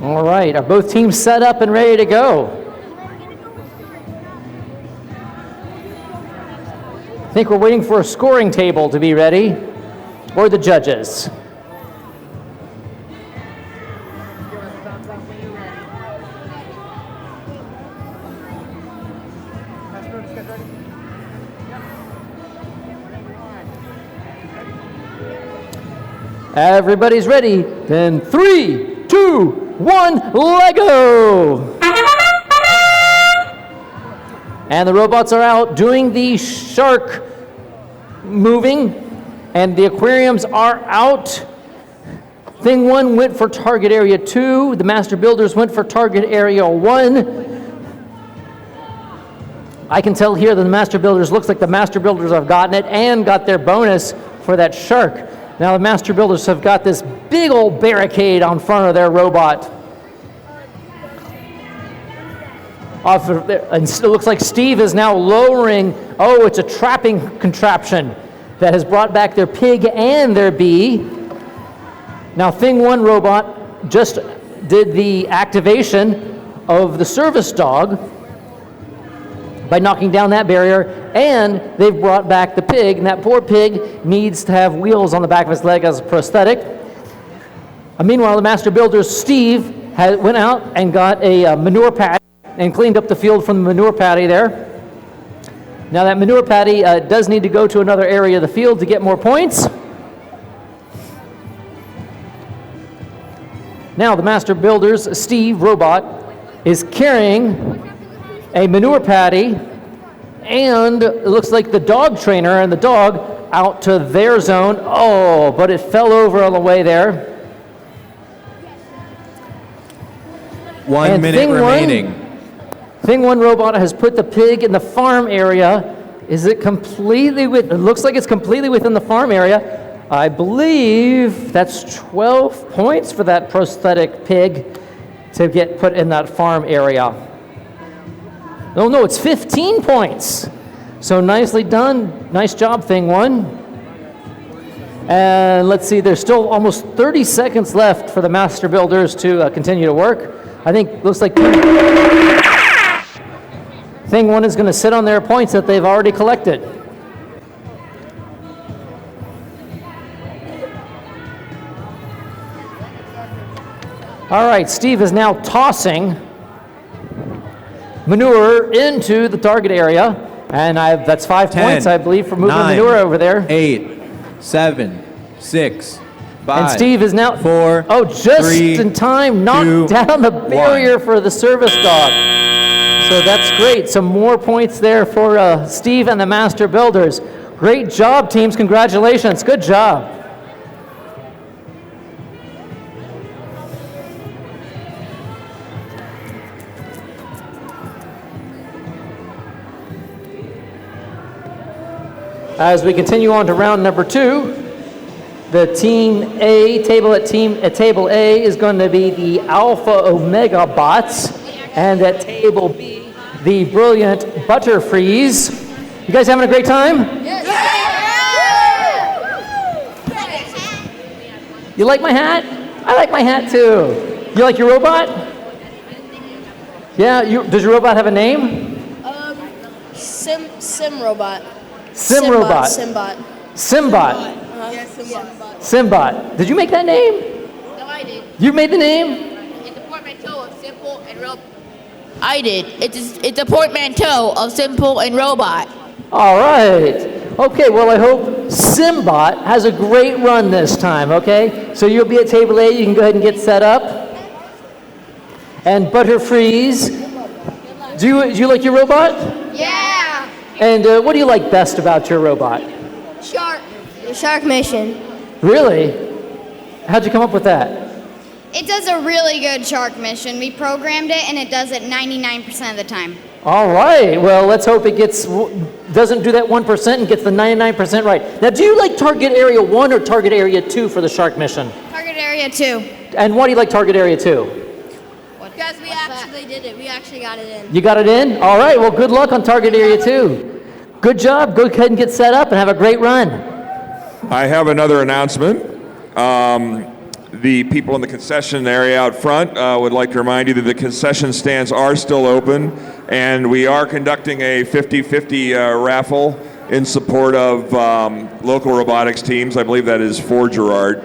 All right, are both teams set up and ready to go? I think we're waiting for a scoring table to be ready, or the judges. Everybody's ready. Then 3, 2, 1, Lego! And the robots are out doing the shark moving, and the aquariums are out. Thing 1 went for target area 2. The Master Builders went for target area 1. I can tell here that the Master Builders, looks like the Master Builders have gotten it and got their bonus for that shark. Now the Master Builders have got this big old barricade on front of their robot. Off of there, and it looks like Steve is now lowering, oh, it's a trapping contraption that has brought back their pig and their bee. Now Thing 1 robot just did the activation of the service dog by knocking down that barrier, and they've brought back the pig, and that poor pig needs to have wheels on the back of his leg as a prosthetic. Meanwhile, the Master Builders, Steve, went out and got a manure patty and cleaned up the field from the manure patty there. Now that manure patty does need to go to another area of the field to get more points. Now the Master Builders, Steve, robot, is carrying a manure patty, and it looks like the dog trainer and the dog out to their zone. Oh, but it fell over on the way there. 1 minute remaining. Thing 1 robot has put the pig in the farm area. Is it completely it looks like it's completely within the farm area. I believe that's 12 points for that prosthetic pig to get put in that farm area. Oh no, it's 15 points. So nicely done. Nice job, Thing 1. And let's see, there's still almost 30 seconds left for the Master Builders to continue to work. I think, looks like Thing 1 is going to sit on their points that they've already collected. All right, Steve is now tossing manure into the target area, and that's 5 points, I believe, for moving 9, manure over there. 8, 7, 6, 5, And Steve is now 4, just 3, in time, knocked 2, down the barrier for the service dog. So that's great. Some more points there for Steve and the Master Builders. Great job, teams. Congratulations. Good job. As we continue on to round number 2, the Team A, table at Table A is going to be the Alpha Omega bots, and at Table B, the brilliant Butterfreeze. You guys having a great time? Yes. You like my hat? I like my hat too. You like your robot? Yeah, does your robot have a name? Sim robot. Sim robot. Simbot. Simbot. Yeah, Simbot. Simbot. Did you make that name? No, I did. You made the name? It's a portmanteau of simple and robot. I did. It's a portmanteau of simple and robot. All right. Okay, well, I hope Simbot has a great run this time, okay? So you'll be at Table A. You can go ahead and get set up. And Butterfreeze. Do you like your robot? Yeah. And what do you like best about your robot? Shark. The shark mission. Really? How'd you come up with that? It does a really good shark mission. We programmed it, and it does it 99% of the time. All right. Well, let's hope it doesn't do that 1% and gets the 99% right. Now, do you like Target Area 1 or Target Area 2 for the shark mission? Target Area 2. And why do you like Target Area 2? Because we actually did it. We actually got it in. You got it in? All right. Well, good luck on Target Area 2. Good job. Go ahead and get set up and have a great run. I have another announcement. The people in the concession area out front would like to remind you that the concession stands are still open, and we are conducting a 50-50 raffle in support of local robotics teams. I believe that is for Girard.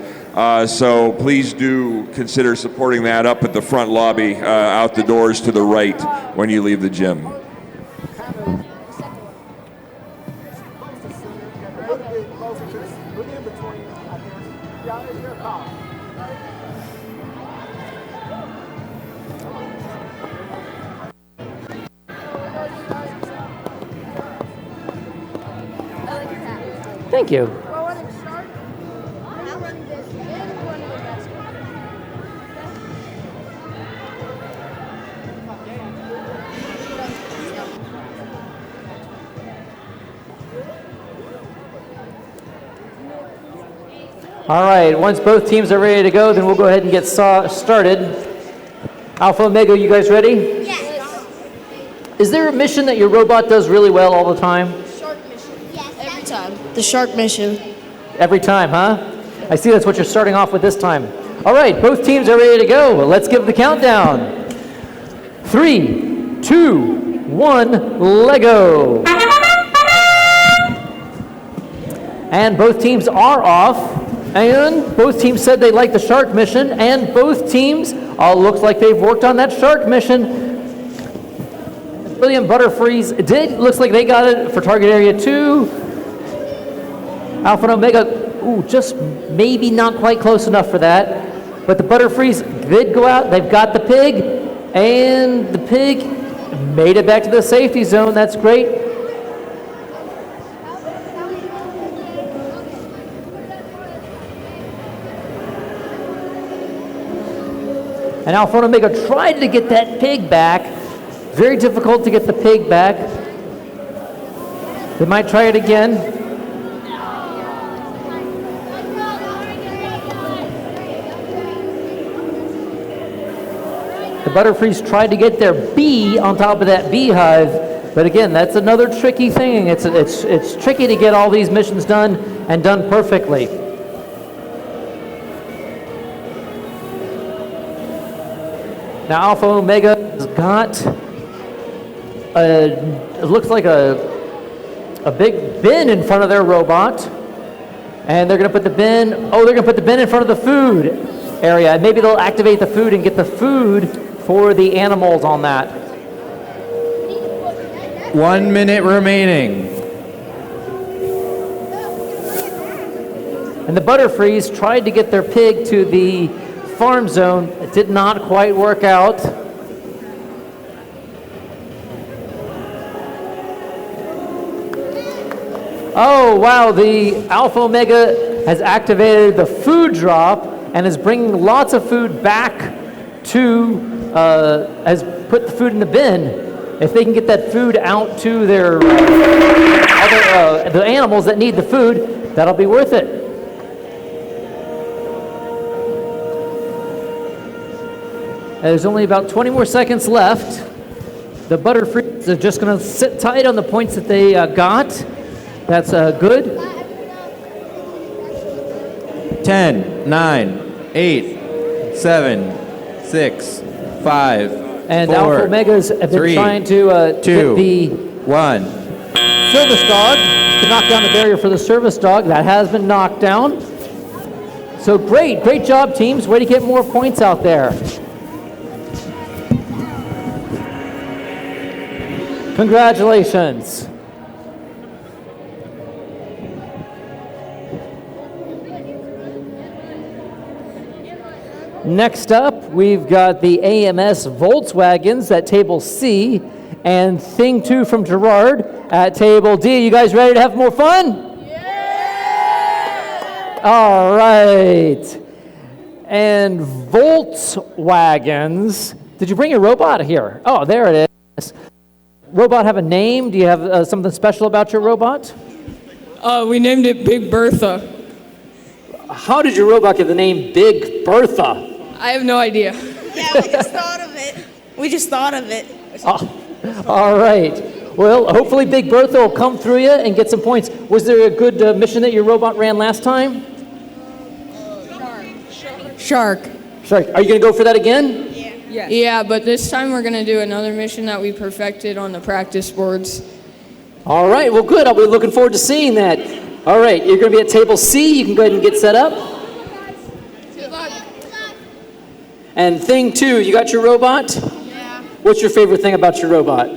So please do consider supporting that up at the front lobby, out the doors to the right when you leave the gym. Thank you. All right, once both teams are ready to go, then we'll go ahead and get started. Alpha Omega, you guys ready? Yes. Is there a mission that your robot does really well all the time? Shark mission. Yes. Every time. The shark mission. Every time, huh? I see that's what you're starting off with this time. All right, both teams are ready to go. Well, let's give the countdown. 3, 2, 1, Lego. And both teams are off. And both teams said they like the shark mission. And both teams looks like they've worked on that shark mission. William Butterfreeze looks like they got it for target area 2. Alpha and Omega, just maybe not quite close enough for that. But the Butterfreeze did go out. They've got the pig. And the pig made it back to the safety zone. That's great. And Alpha and Omega tried to get that pig back. Very difficult to get the pig back. They might try it again. The Butterfreeze tried to get their bee on top of that beehive, but again, that's another tricky thing. It's tricky to get all these missions done and done perfectly. Now Alpha Omega has got it looks like a big bin in front of their robot, and they're going to put the bin. They're going to put the bin in front of the food area. Maybe they'll activate the food and get the food for the animals on that. 1 minute remaining. And the Butterfreeze tried to get their pig to the farm zone. It did not quite work out. Oh, wow, the Alpha Omega has activated the food drop and is bringing lots of food back to, has put the food in the bin. If they can get that food out to their the animals that need the food, that'll be worth it. There's only about 20 more seconds left. The Butterfreeze are just going to sit tight on the points that they got. That's good. 10, 9, 8, 7, 6, 5, and 4, Alpha Omegas have been 3, trying to 2, get the 1. service dog to knock down the barrier for the service dog. That has been knocked down. So great job, teams. Way to get more points out there. Congratulations. Next up, we've got the AMS Volkswagens at table C and Thing 2 from Girard at table D. You guys ready to have more fun? Yeah! All right. And Volkswagens. Did you bring your robot here? Oh, there it is. Robot have a name? Do you have something special about your robot? We named it Big Bertha. How did your robot get the name Big Bertha? I have no idea. Yeah, we just thought of it. Oh, all right. Well, hopefully Big Bertha will come through you and get some points. Was there a good mission that your robot ran last time? Shark. Sorry, are you going to go for that again? Yeah, but this time we're going to do another mission that we perfected on the practice boards. All right, well, good. I'll be looking forward to seeing that. All right, you're going to be at table C. You can go ahead and get set up. Good luck. And Thing 2, you got your robot? Yeah. What's your favorite thing about your robot?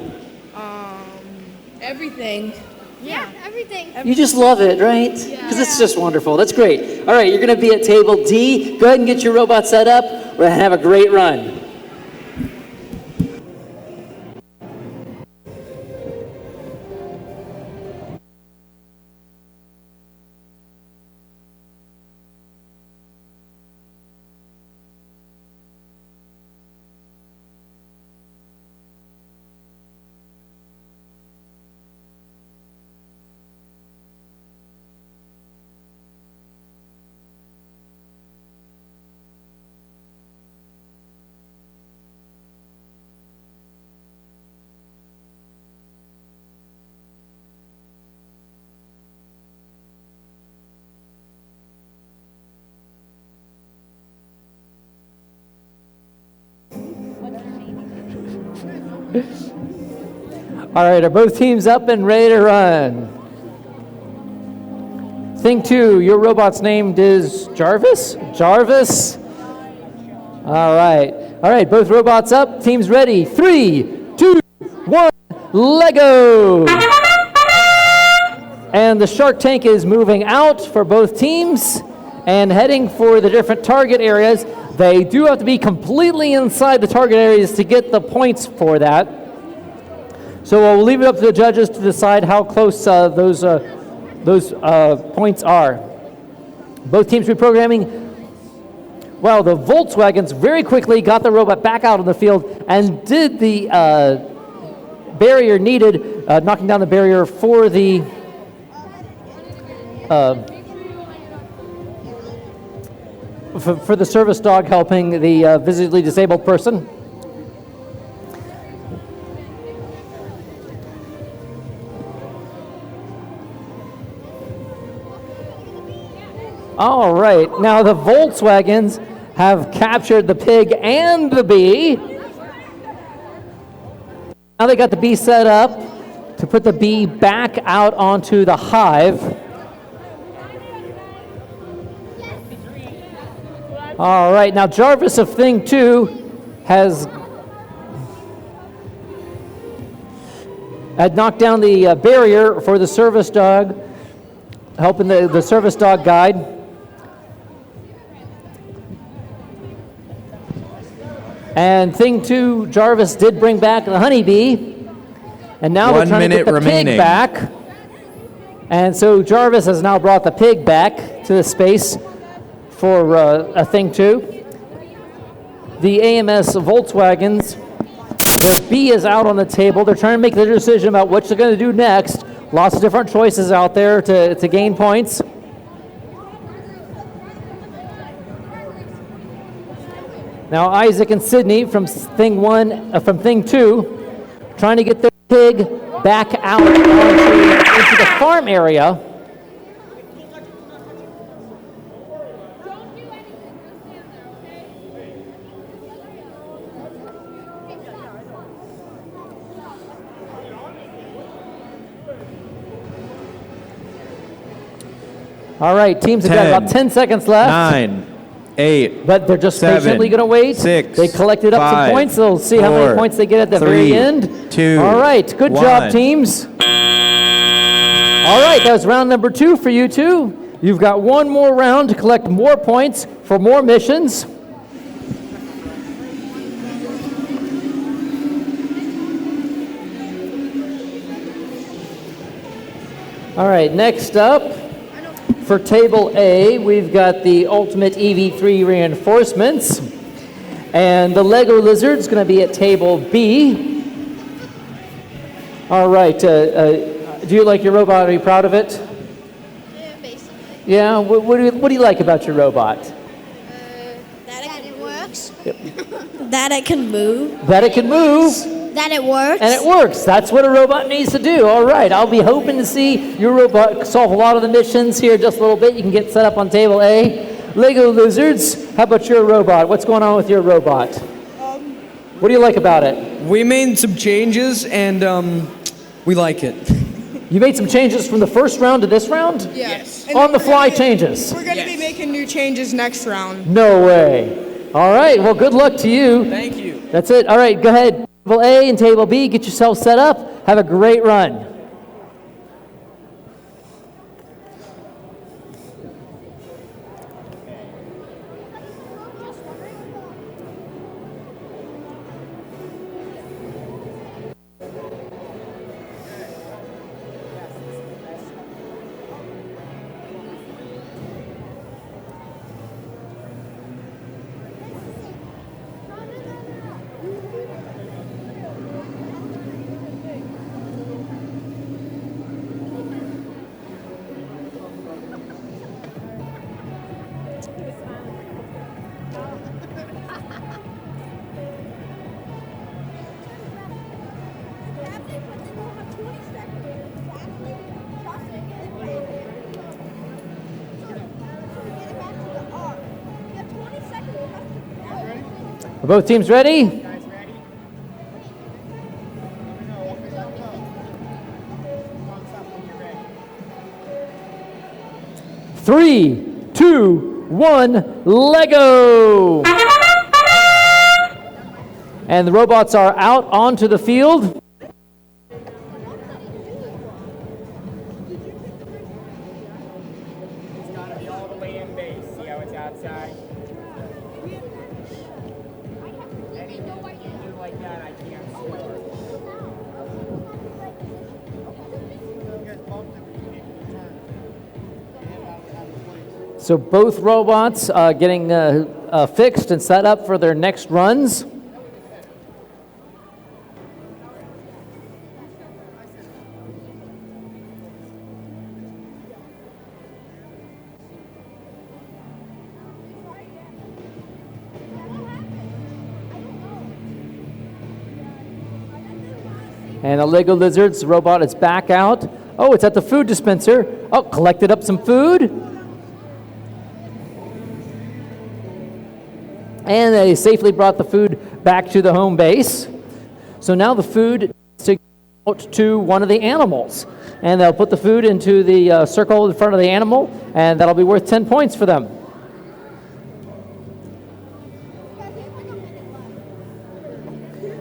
Everything. Yeah, everything. You just love it, right? Because it's just wonderful. That's great. All right, you're going to be at table D. Go ahead and get your robot set up. We're going to have a great run. All right, are both teams up and ready to run? Thing 2, your robot's named is Jarvis? Jarvis? All right, both robots up, teams ready. 3, 2, 1, Lego! And the shark tank is moving out for both teams and heading for the different target areas. They do have to be completely inside the target areas to get the points for that. So we'll leave it up to the judges to decide how close those points are. Both teams reprogramming. Well, the Volkswagens very quickly got the robot back out on the field and did the barrier needed, knocking down the barrier for the for the service dog helping the visibly disabled person. All right, now the Volkswagens have captured the pig and the bee. Now they got the bee set up to put the bee back out onto the hive. All right, now Jarvis of Thing 2 had knocked down the barrier for the service dog, helping the service dog guide. And Thing 2, Jarvis did bring back the honeybee, and now they're trying to get the pig back. And so Jarvis has now brought the pig back to the space for a Thing 2. The AMS Volkswagens, their bee is out on the table. They're trying to make their decision about what they're going to do next. Lots of different choices out there to gain points. Now Isaac and Sydney from Thing 2, trying to get their pig back out into the farm area. All right, teams have got about 10 seconds left. 9, 8, but they're just 7, patiently going to wait. 6, they collected up 5, some points. They'll see 4, how many points they get at the 3, very end. 2, all right, good 1. job, teams. All right, that was round number 2 for you two. You've got one more round to collect more points for more missions. All right, next up, for Table A, we've got the Ultimate EV3 reinforcements. And the Lego Lizard's going to be at Table B. All right, do you like your robot? Are you proud of it? Yeah, basically. Yeah, what do you like about your robot? That it works. That it can move. That it can move. That it works. And it works. That's what a robot needs to do. All right, I'll be hoping to see your robot solve a lot of the missions here just a little bit. You can get set up on Table A. Lego Lizards, how about your robot? What's going on with your robot? What do you like about it? We made some changes, and we like it. You made some changes from the first round to this round? Yes. On the fly changes? We're going to be making new changes next round. No way. All right, well, good luck to you. Thank you. That's it. All right, go ahead. Table A and Table B, get yourself set up. Have a great run. Are both teams ready? 3, 2, 1, Lego! And the robots are out onto the field. So both robots getting fixed and set up for their next runs. And the Lego Lizards robot is back out. Oh, it's at the food dispenser. Oh, collected up some food. And they safely brought the food back to the home base. So now the food is to go out to one of the animals. And they'll put the food into the circle in front of the animal, and that'll be worth 10 points for them.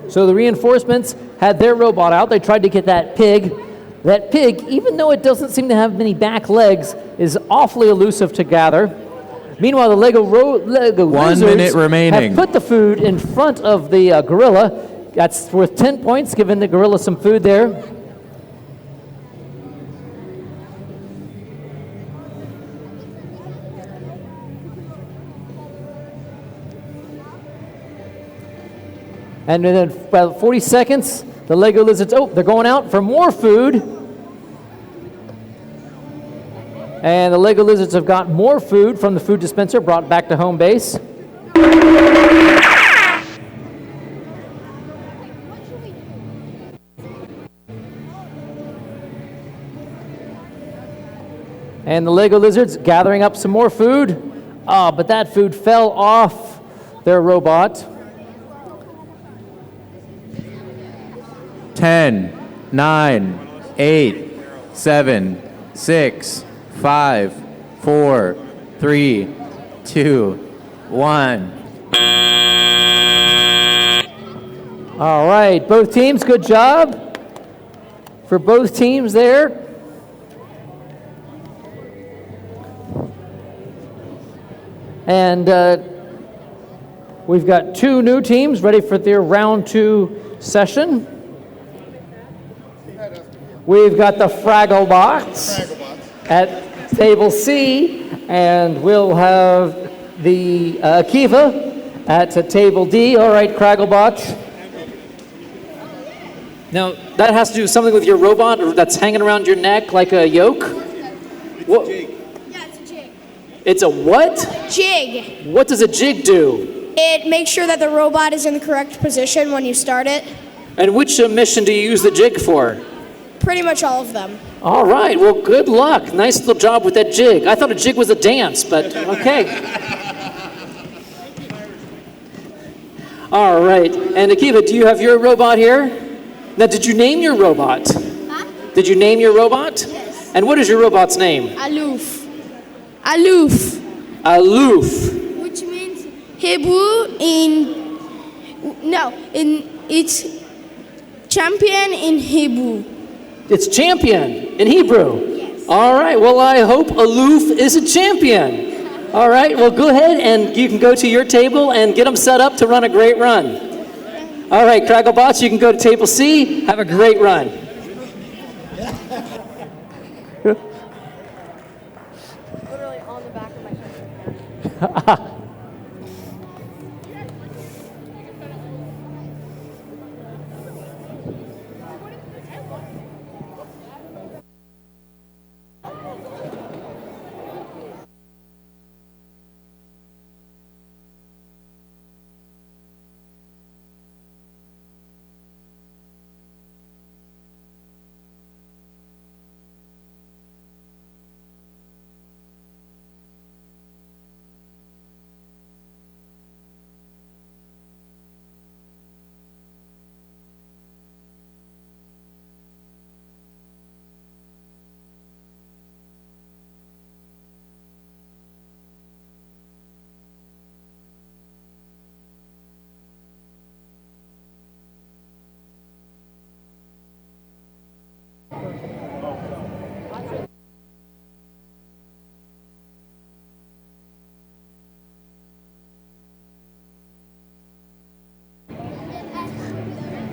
So the reinforcements had their robot out. They tried to get that pig. That pig, even though it doesn't seem to have many back legs, is awfully elusive to gather. Meanwhile, the Lego 1 minute remaining. have put the food in front of the gorilla. That's worth 10 points, giving the gorilla some food there. And in about 40 seconds, the Lego Lizards, they're going out for more food. And the Lego Lizards have got more food from the food dispenser brought back to home base. And the Lego Lizards gathering up some more food. But that food fell off their robot. 10, 9, 8, 7, 6, 5, 4, 3, 2, 1. All right, both teams, good job for both teams there. And we've got two new teams ready for their round 2 session. We've got the Fraggle Box at table C, and we'll have the Akiva at table D. All right, Cragglebots. Now, that has to do something with your robot that's hanging around your neck like a yoke? What? Yeah, it's a jig. It's a what? Jig. What does a jig do? It makes sure that the robot is in the correct position when you start it. And which mission do you use the jig for? Pretty much all of them. All right, well, good luck. Nice little job with that jig. I thought a jig was a dance, but okay. All right, and Akiva, do you have your robot here? Now, did you name your robot? Huh? Did you name your robot? Yes. And what is your robot's name? Aloof. Aloof. Aloof. Which means Hebrew it's champion in Hebrew. It's champion in Hebrew. Yes. All right, well, I hope Aloof is a champion. All right, well, go ahead and you can go to your table and get them set up to run a great run. All right, Cragglebots, you can go to table C. Have a great run. Literally on the back of my shirt.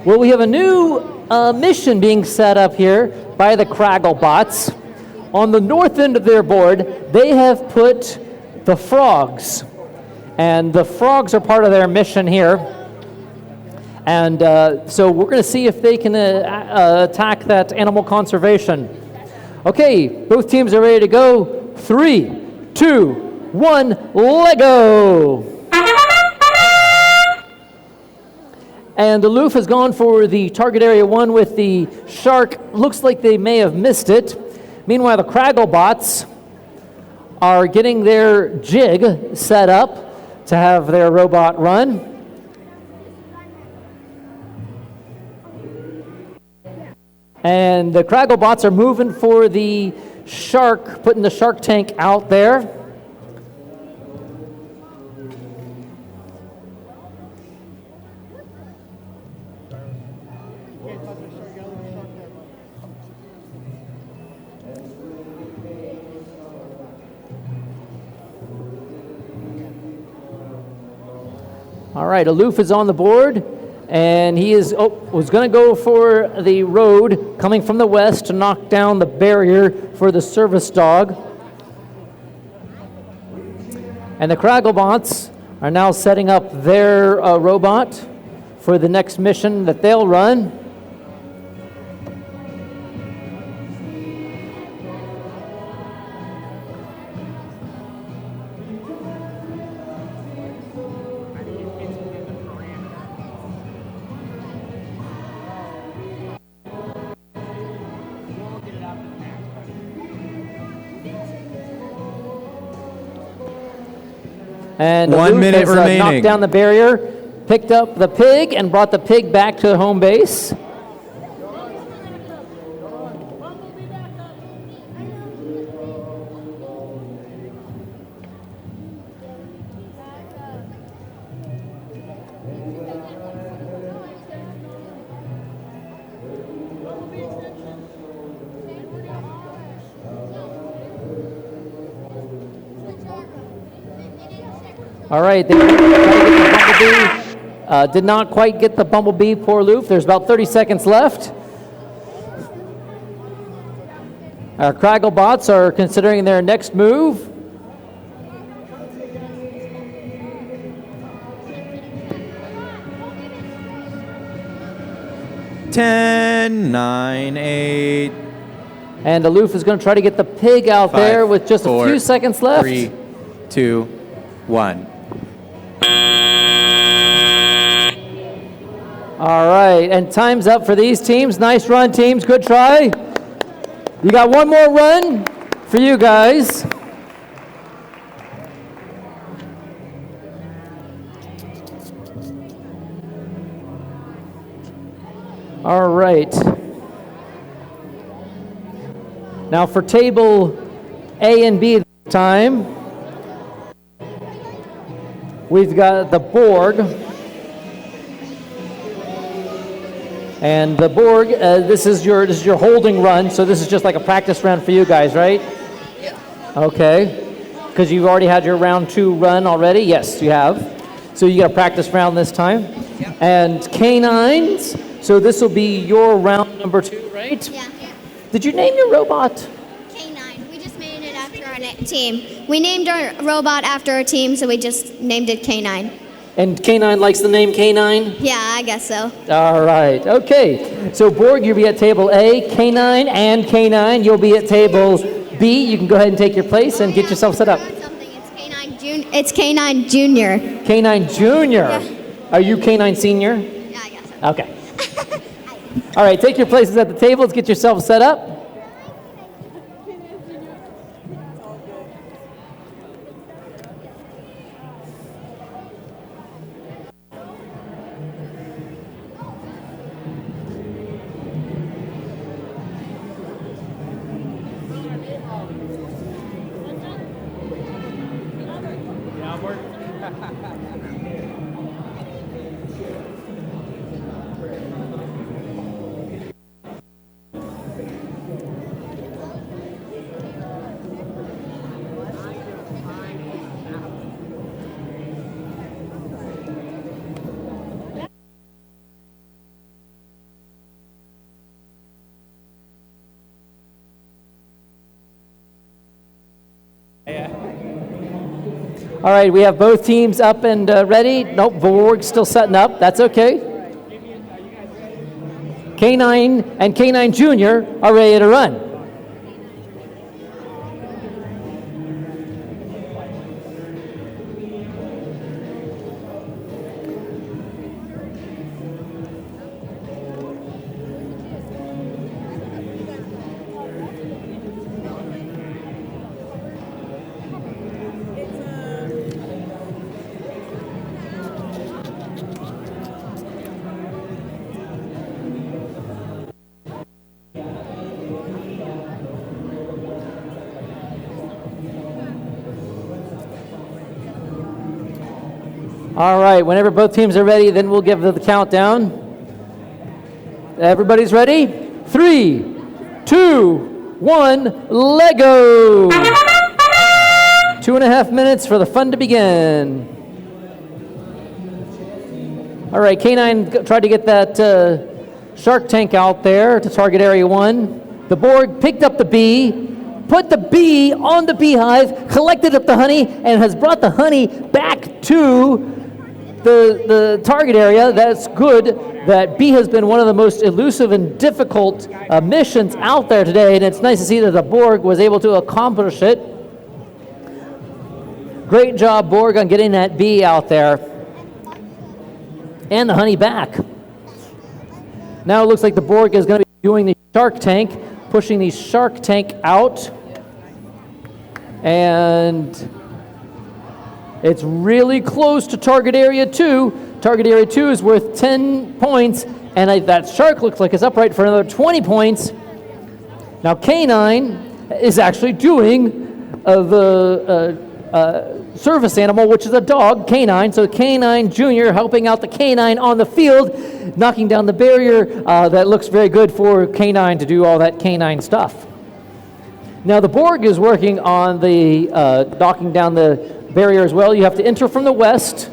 Well, we have a new mission being set up here by the Cragglebots. On the north end of their board, they have put the frogs. And the frogs are part of their mission here. And so we're going to see if they can attack that animal conservation. Okay, both teams are ready to go. 3, 2, 1, Lego! And Aloof has gone for the target area 1 with the shark. Looks like they may have missed it. Meanwhile, the Cragglebots are getting their jig set up to have their robot run. And the Cragglebots are moving for the shark, putting the shark tank out there. All right, Aloof is on the board, and he was going to go for the road coming from the west to knock down the barrier for the service dog. And the Cragglebots are now setting up their robot for the next mission that they'll run. And 1 minute has, remaining. knocked down the barrier, picked up the pig, and brought the pig back to home base. All right, they tried to get the bumblebee. Did not quite get the bumblebee, poor Loof. There's about 30 seconds left. Our Cragglebots are considering their next move. Ten, 9, 8. And Aloof is going to try to get the pig out 5, there with just 4, a few seconds left. 3, 2, 1. All right, and time's up for these teams. Nice run, teams. Good try. You got one more run for you guys. All right. Now for table A and B this time, we've got the Borg. And the Borg, this is your holding run, so this is just like a practice run for you guys, right? Yep. Okay. Because you've already had your round 2 run already? Yes, you have. So you got a practice round this time. Yep. And canines, so this will be your round number 2, right? Yeah. Did you name your robot? K9. We just named it after our team. We named our robot after our team, so we just named it K9. And K9 likes the name K9? Yeah, I guess so. All right. Okay. So Borg, you'll be at table A. K9 and K9, you'll be at table B. You can go ahead and take your place and get yourself set up. It's K9 Junior. K9 Junior? Yeah. Are you K9 Senior? Yeah, I guess so. Okay. All right, take your places at the tables, get yourself set up. All right, we have both teams up and ready. Nope, Borg's still setting up. That's okay. K9 and K9 Junior are ready to run. All right, whenever both teams are ready, then we'll give the countdown. Everybody's ready? 3, 2, 1, Lego! 2.5 minutes for the fun to begin. All right, K9 tried to get that shark tank out there to target area 1. The Borg picked up the bee, put the bee on the beehive, collected up the honey, and has brought the honey back to the target area. That's good. That bee has been one of the most elusive and difficult missions out there today, and it's nice to see that the Borg was able to accomplish it. Great job, Borg, on getting that bee out there and the honey back. Now it looks like the Borg is going to be doing the shark tank, pushing the shark tank out, and it's really close to target area 2. Target area 2 is worth 10 points, and that shark looks like it's upright for another 20 points. Now K9 is actually doing the service animal, which is a dog, K9. So K9 Junior helping out the K9 on the field, knocking down the barrier. That looks very good for K9 to do all that K9 stuff. Now the Borg is working on the knocking down the barrier as well. You have to enter from the west,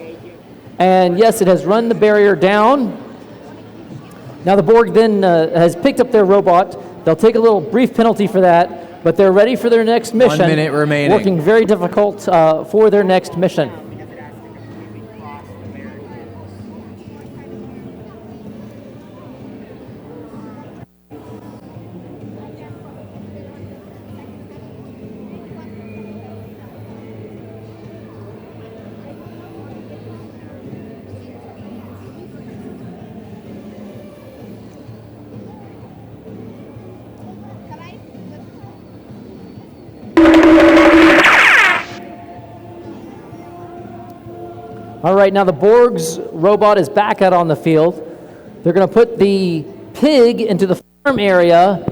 and yes, it has run the barrier down. Now the Borg then has picked up their robot. They'll take a little brief penalty for that, but they're ready for their next mission. 1 minute remaining. Working very difficult for their next mission. All right, now the Borg's robot is back out on the field. They're going to put the pig into the farm area.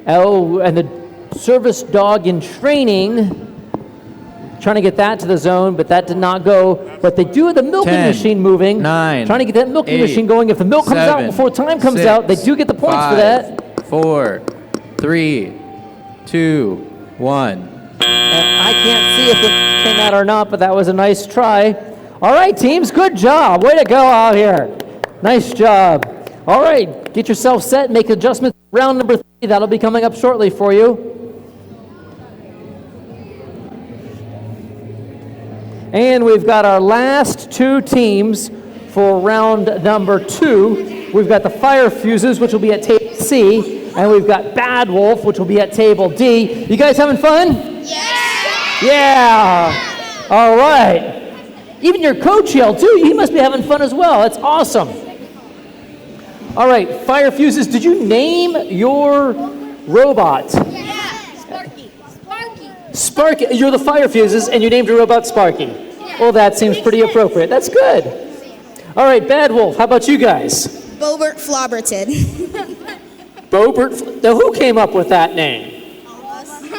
Oh, and the service dog in training, trying to get that to the zone, but that did not go. But they do have the milking 10, machine moving, 9, trying to get that milking 8, machine going. If the milk comes out 7, before time comes 6, out, they do get the points 5, for that. 4, 3, 2, 1. And I can't see if it came out or not, but that was a nice try. All right, teams, good job. Way to go out here. Nice job. All right, get yourself set, make adjustments. Round number 3, that'll be coming up shortly for you. And we've got our last 2 teams for round number 2. We've got the Fire Fuses, which will be at table C, and we've got Bad Wolf, which will be at table D. You guys having fun? Yeah. All right. Even your coach yelled too. He must be having fun as well. That's awesome. All right, Fire Fuses, did you name your robot? Yeah, Sparky. Sparky. You're the Fire Fuses, and you named your robot Sparky. Yeah. Well, that seems pretty appropriate. That's good. All right, Bad Wolf, how about you guys? Bobert Flobberton. Bobert. Now, who came up with that name?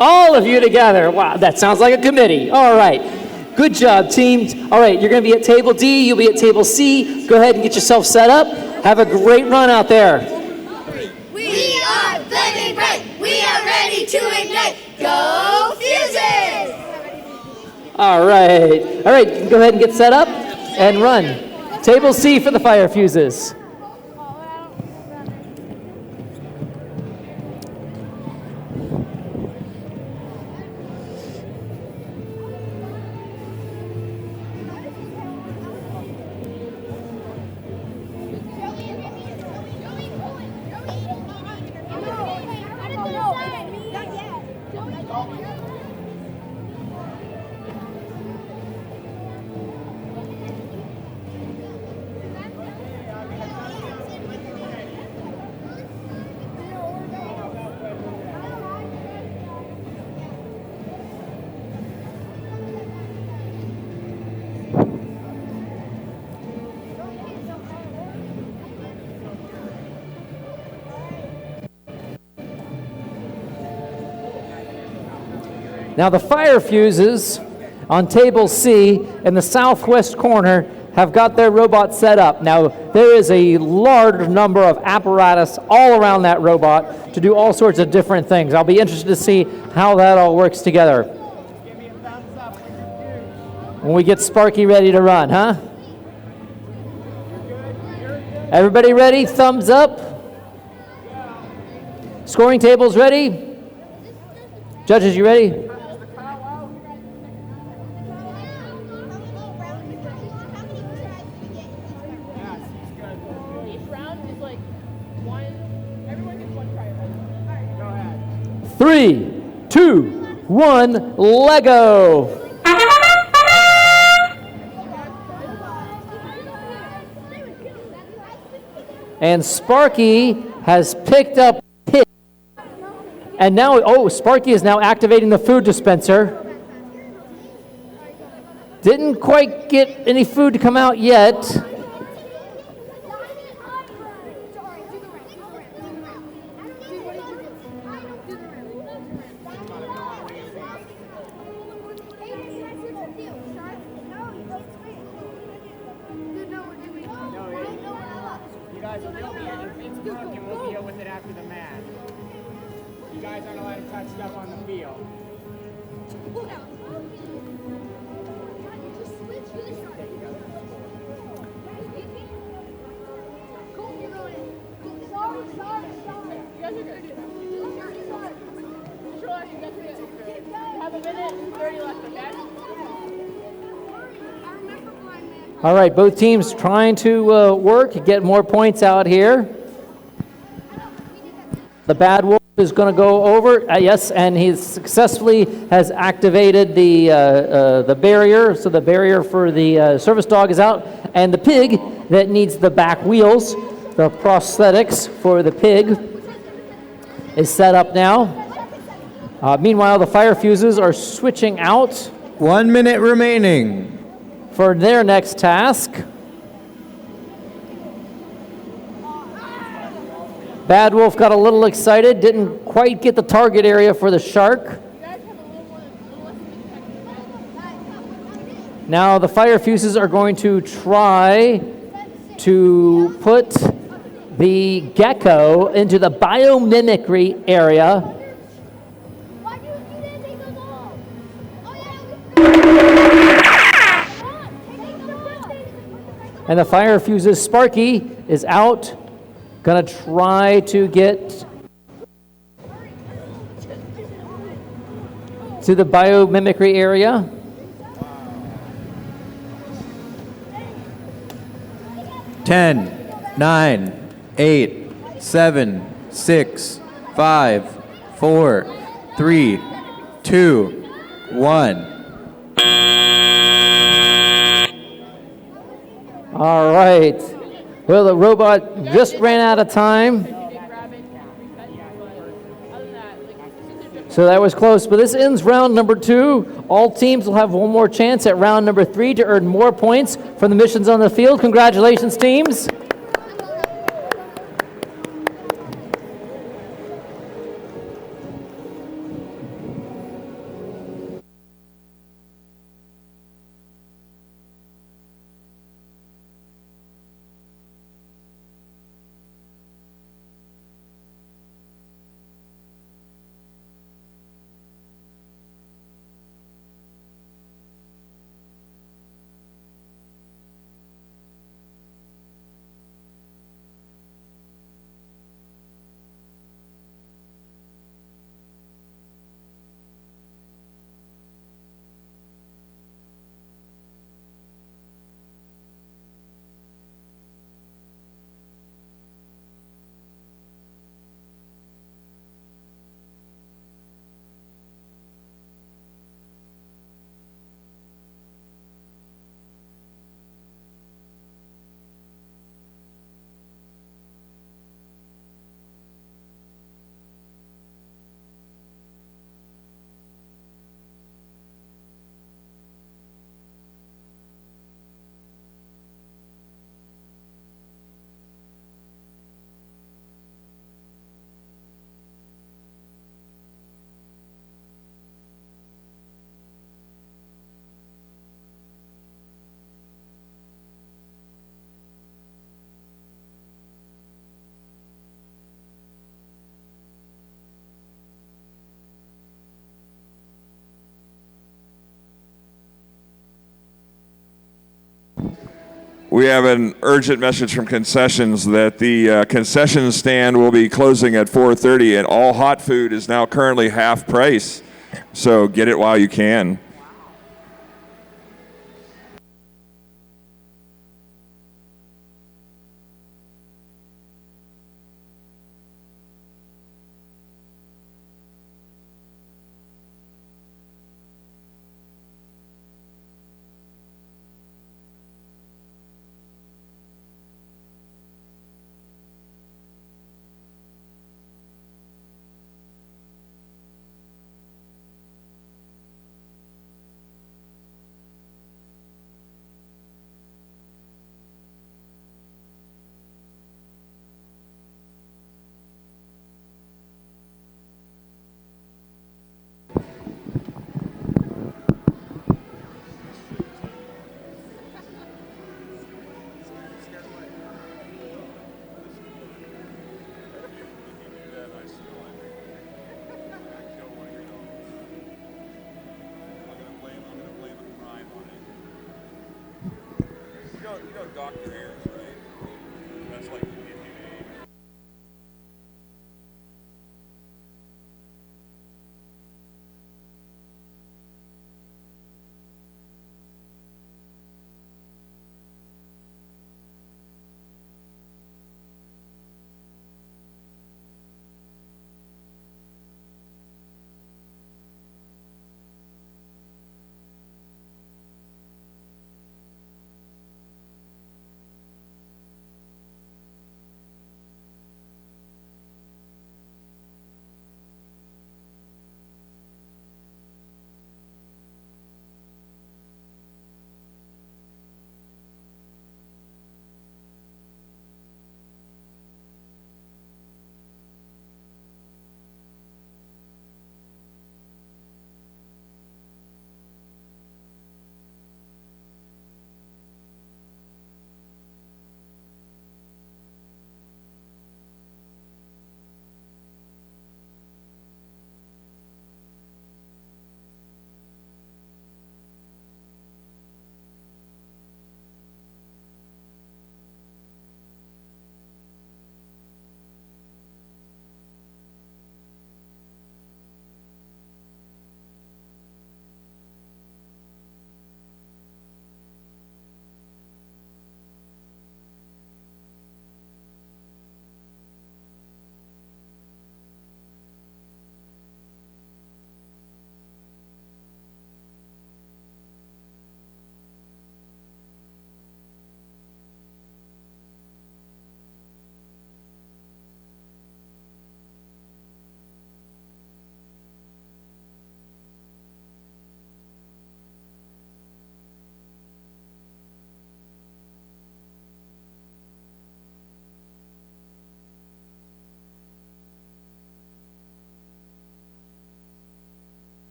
All of you together. Wow, that sounds like a committee. All right. Good job, teams. All right, you're going to be at table D. You'll be at table C. Go ahead and get yourself set up. Have a great run out there. We are Flaming Bright. We are ready to ignite. Go Fuses! All right. All right, go ahead and get set up and run. Table C for the Fire Fuses. Now the fire fuses on table C in the southwest corner have got their robot set up. Now there is a large number of apparatus all around that robot to do all sorts of different things. I'll be interested to see how that all works together. When we get Sparky ready to run, huh? Everybody ready? Thumbs up. Scoring tables ready? Judges, you ready? Three, two, one, Lego. And Sparky has picked up Pig. And now, Sparky is now activating the food dispenser. Didn't quite get any food to come out yet. All right, both teams trying to work, get more points out here. The Bad Wolf is going to go over, yes, and he successfully has activated the barrier, so the barrier for the service dog is out, and the pig that needs the back wheels, the prosthetics for the pig, is set up now. Meanwhile, the fire fuses are switching out. 1 minute remaining for their next task. Bad Wolf got a little excited, didn't quite get the target area for the shark. Now the fire fuses are going to try to put the gecko into the biomimicry area. And the fire fuses, Sparky is out, gonna try to get to the biomimicry area. Ten, 9, 8, 7, 6, 5, 4, 3, 2, 1. All right. Well, the robot just ran out of time. So that was close, but this ends round number 2. All teams will have one more chance at round number 3 to earn more points from the missions on the field. Congratulations, teams. We have an urgent message from concessions that the concession stand will be closing at 4:30, and all hot food is now currently half price. So get it while you can. Dr. Ayers, right? That's like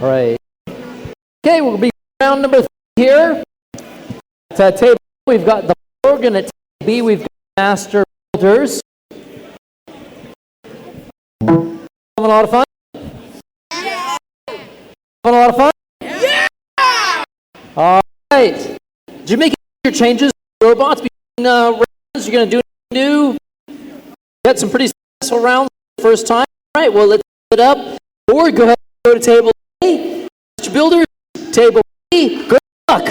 All right. Okay, we'll be round number 3 here. At table we've got the Morgan. At table B, we've got Master Builders. Having a lot of fun? Yeah. Having a lot of fun? Yeah. All right. Did you make your changes to robots between rounds? You're going to do anything new? Got some pretty successful rounds the first time. All right, well, let's set it up. Or go ahead and go to table A. Master Builders, table B. Good luck.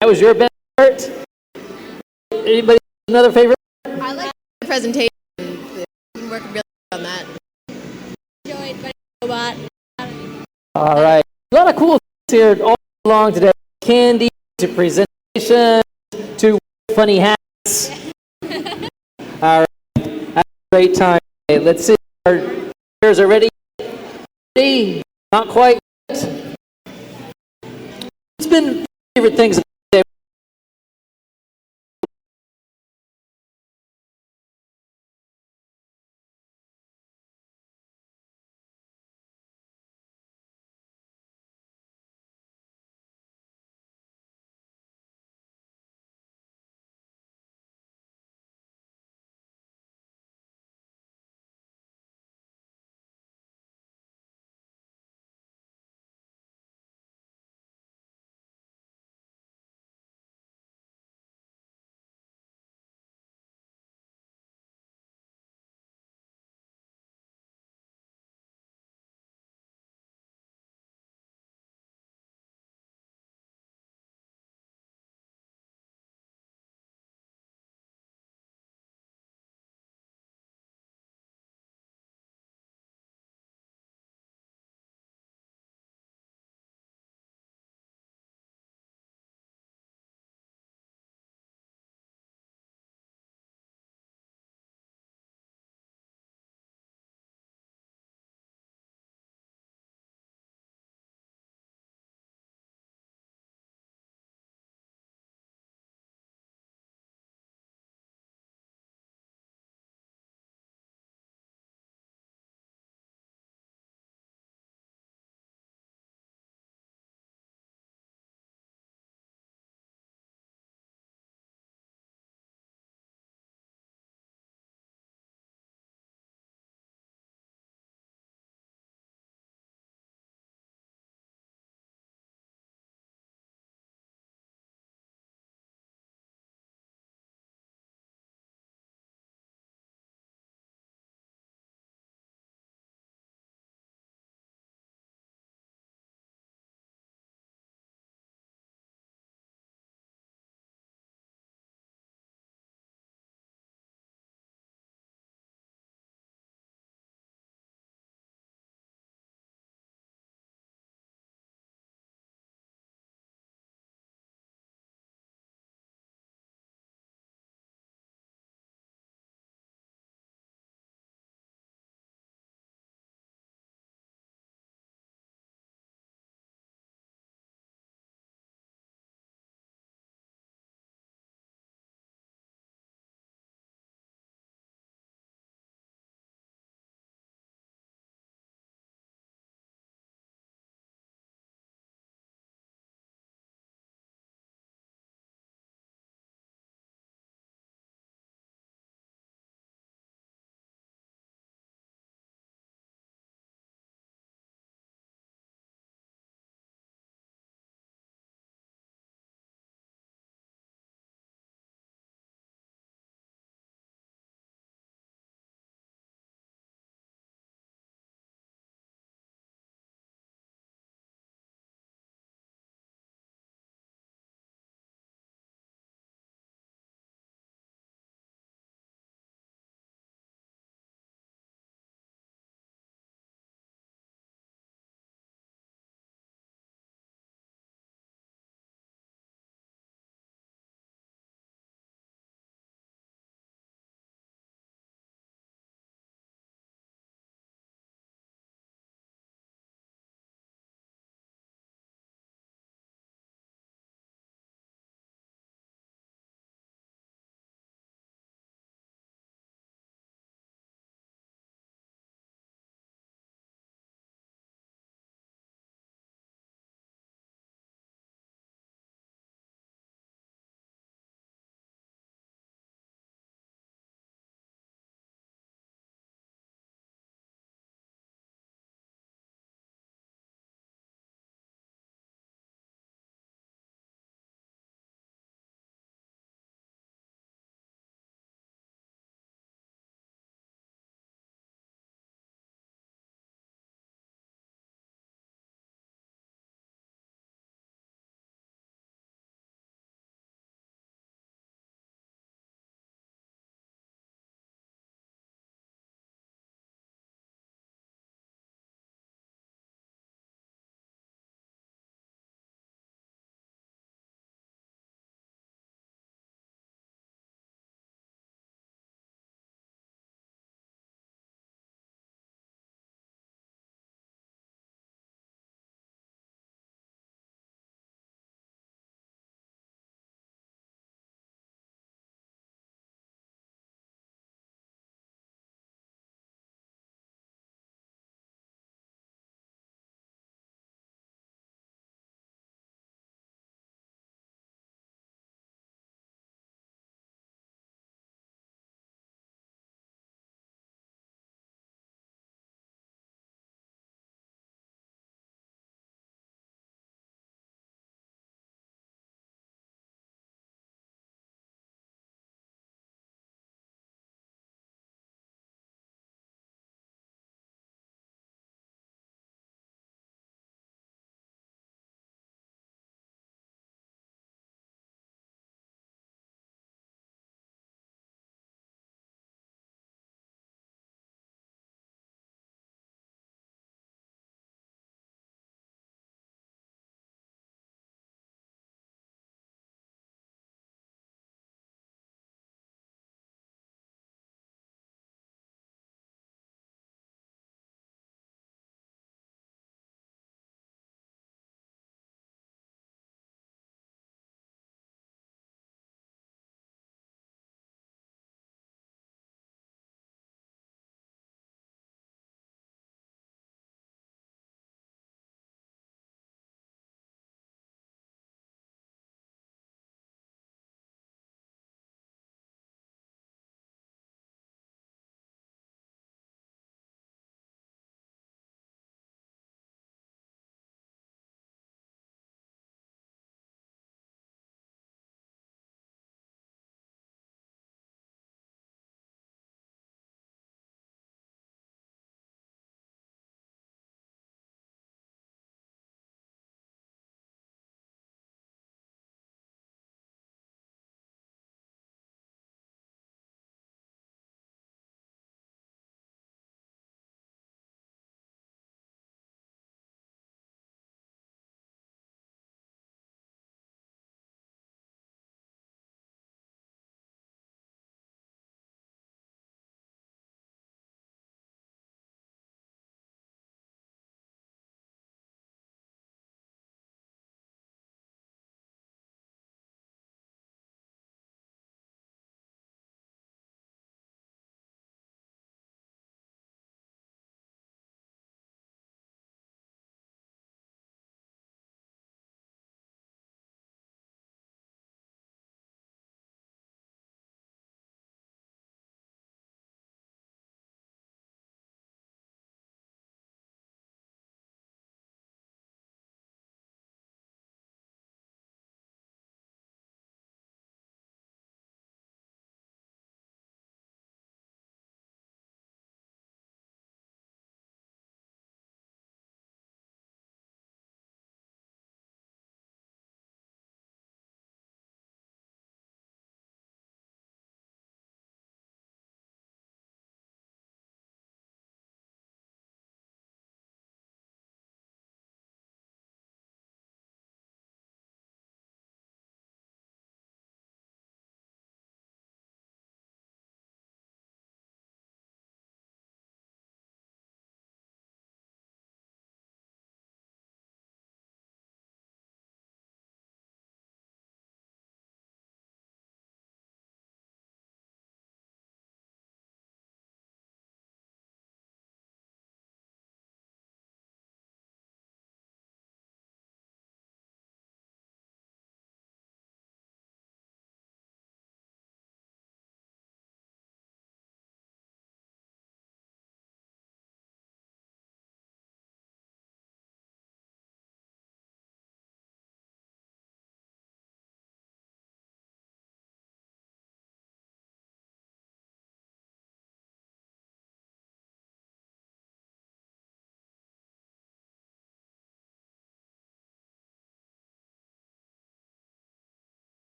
That was your best part? Anybody another favorite? I like the presentation. The team worked really good on that. Enjoyed robot. All right. A lot of cool things here all along today. Candy, to presentation, to funny hats. All right. Have a great time. Okay, let's see. Our chairs are ready. Ready? Not quite yet. It's been favorite things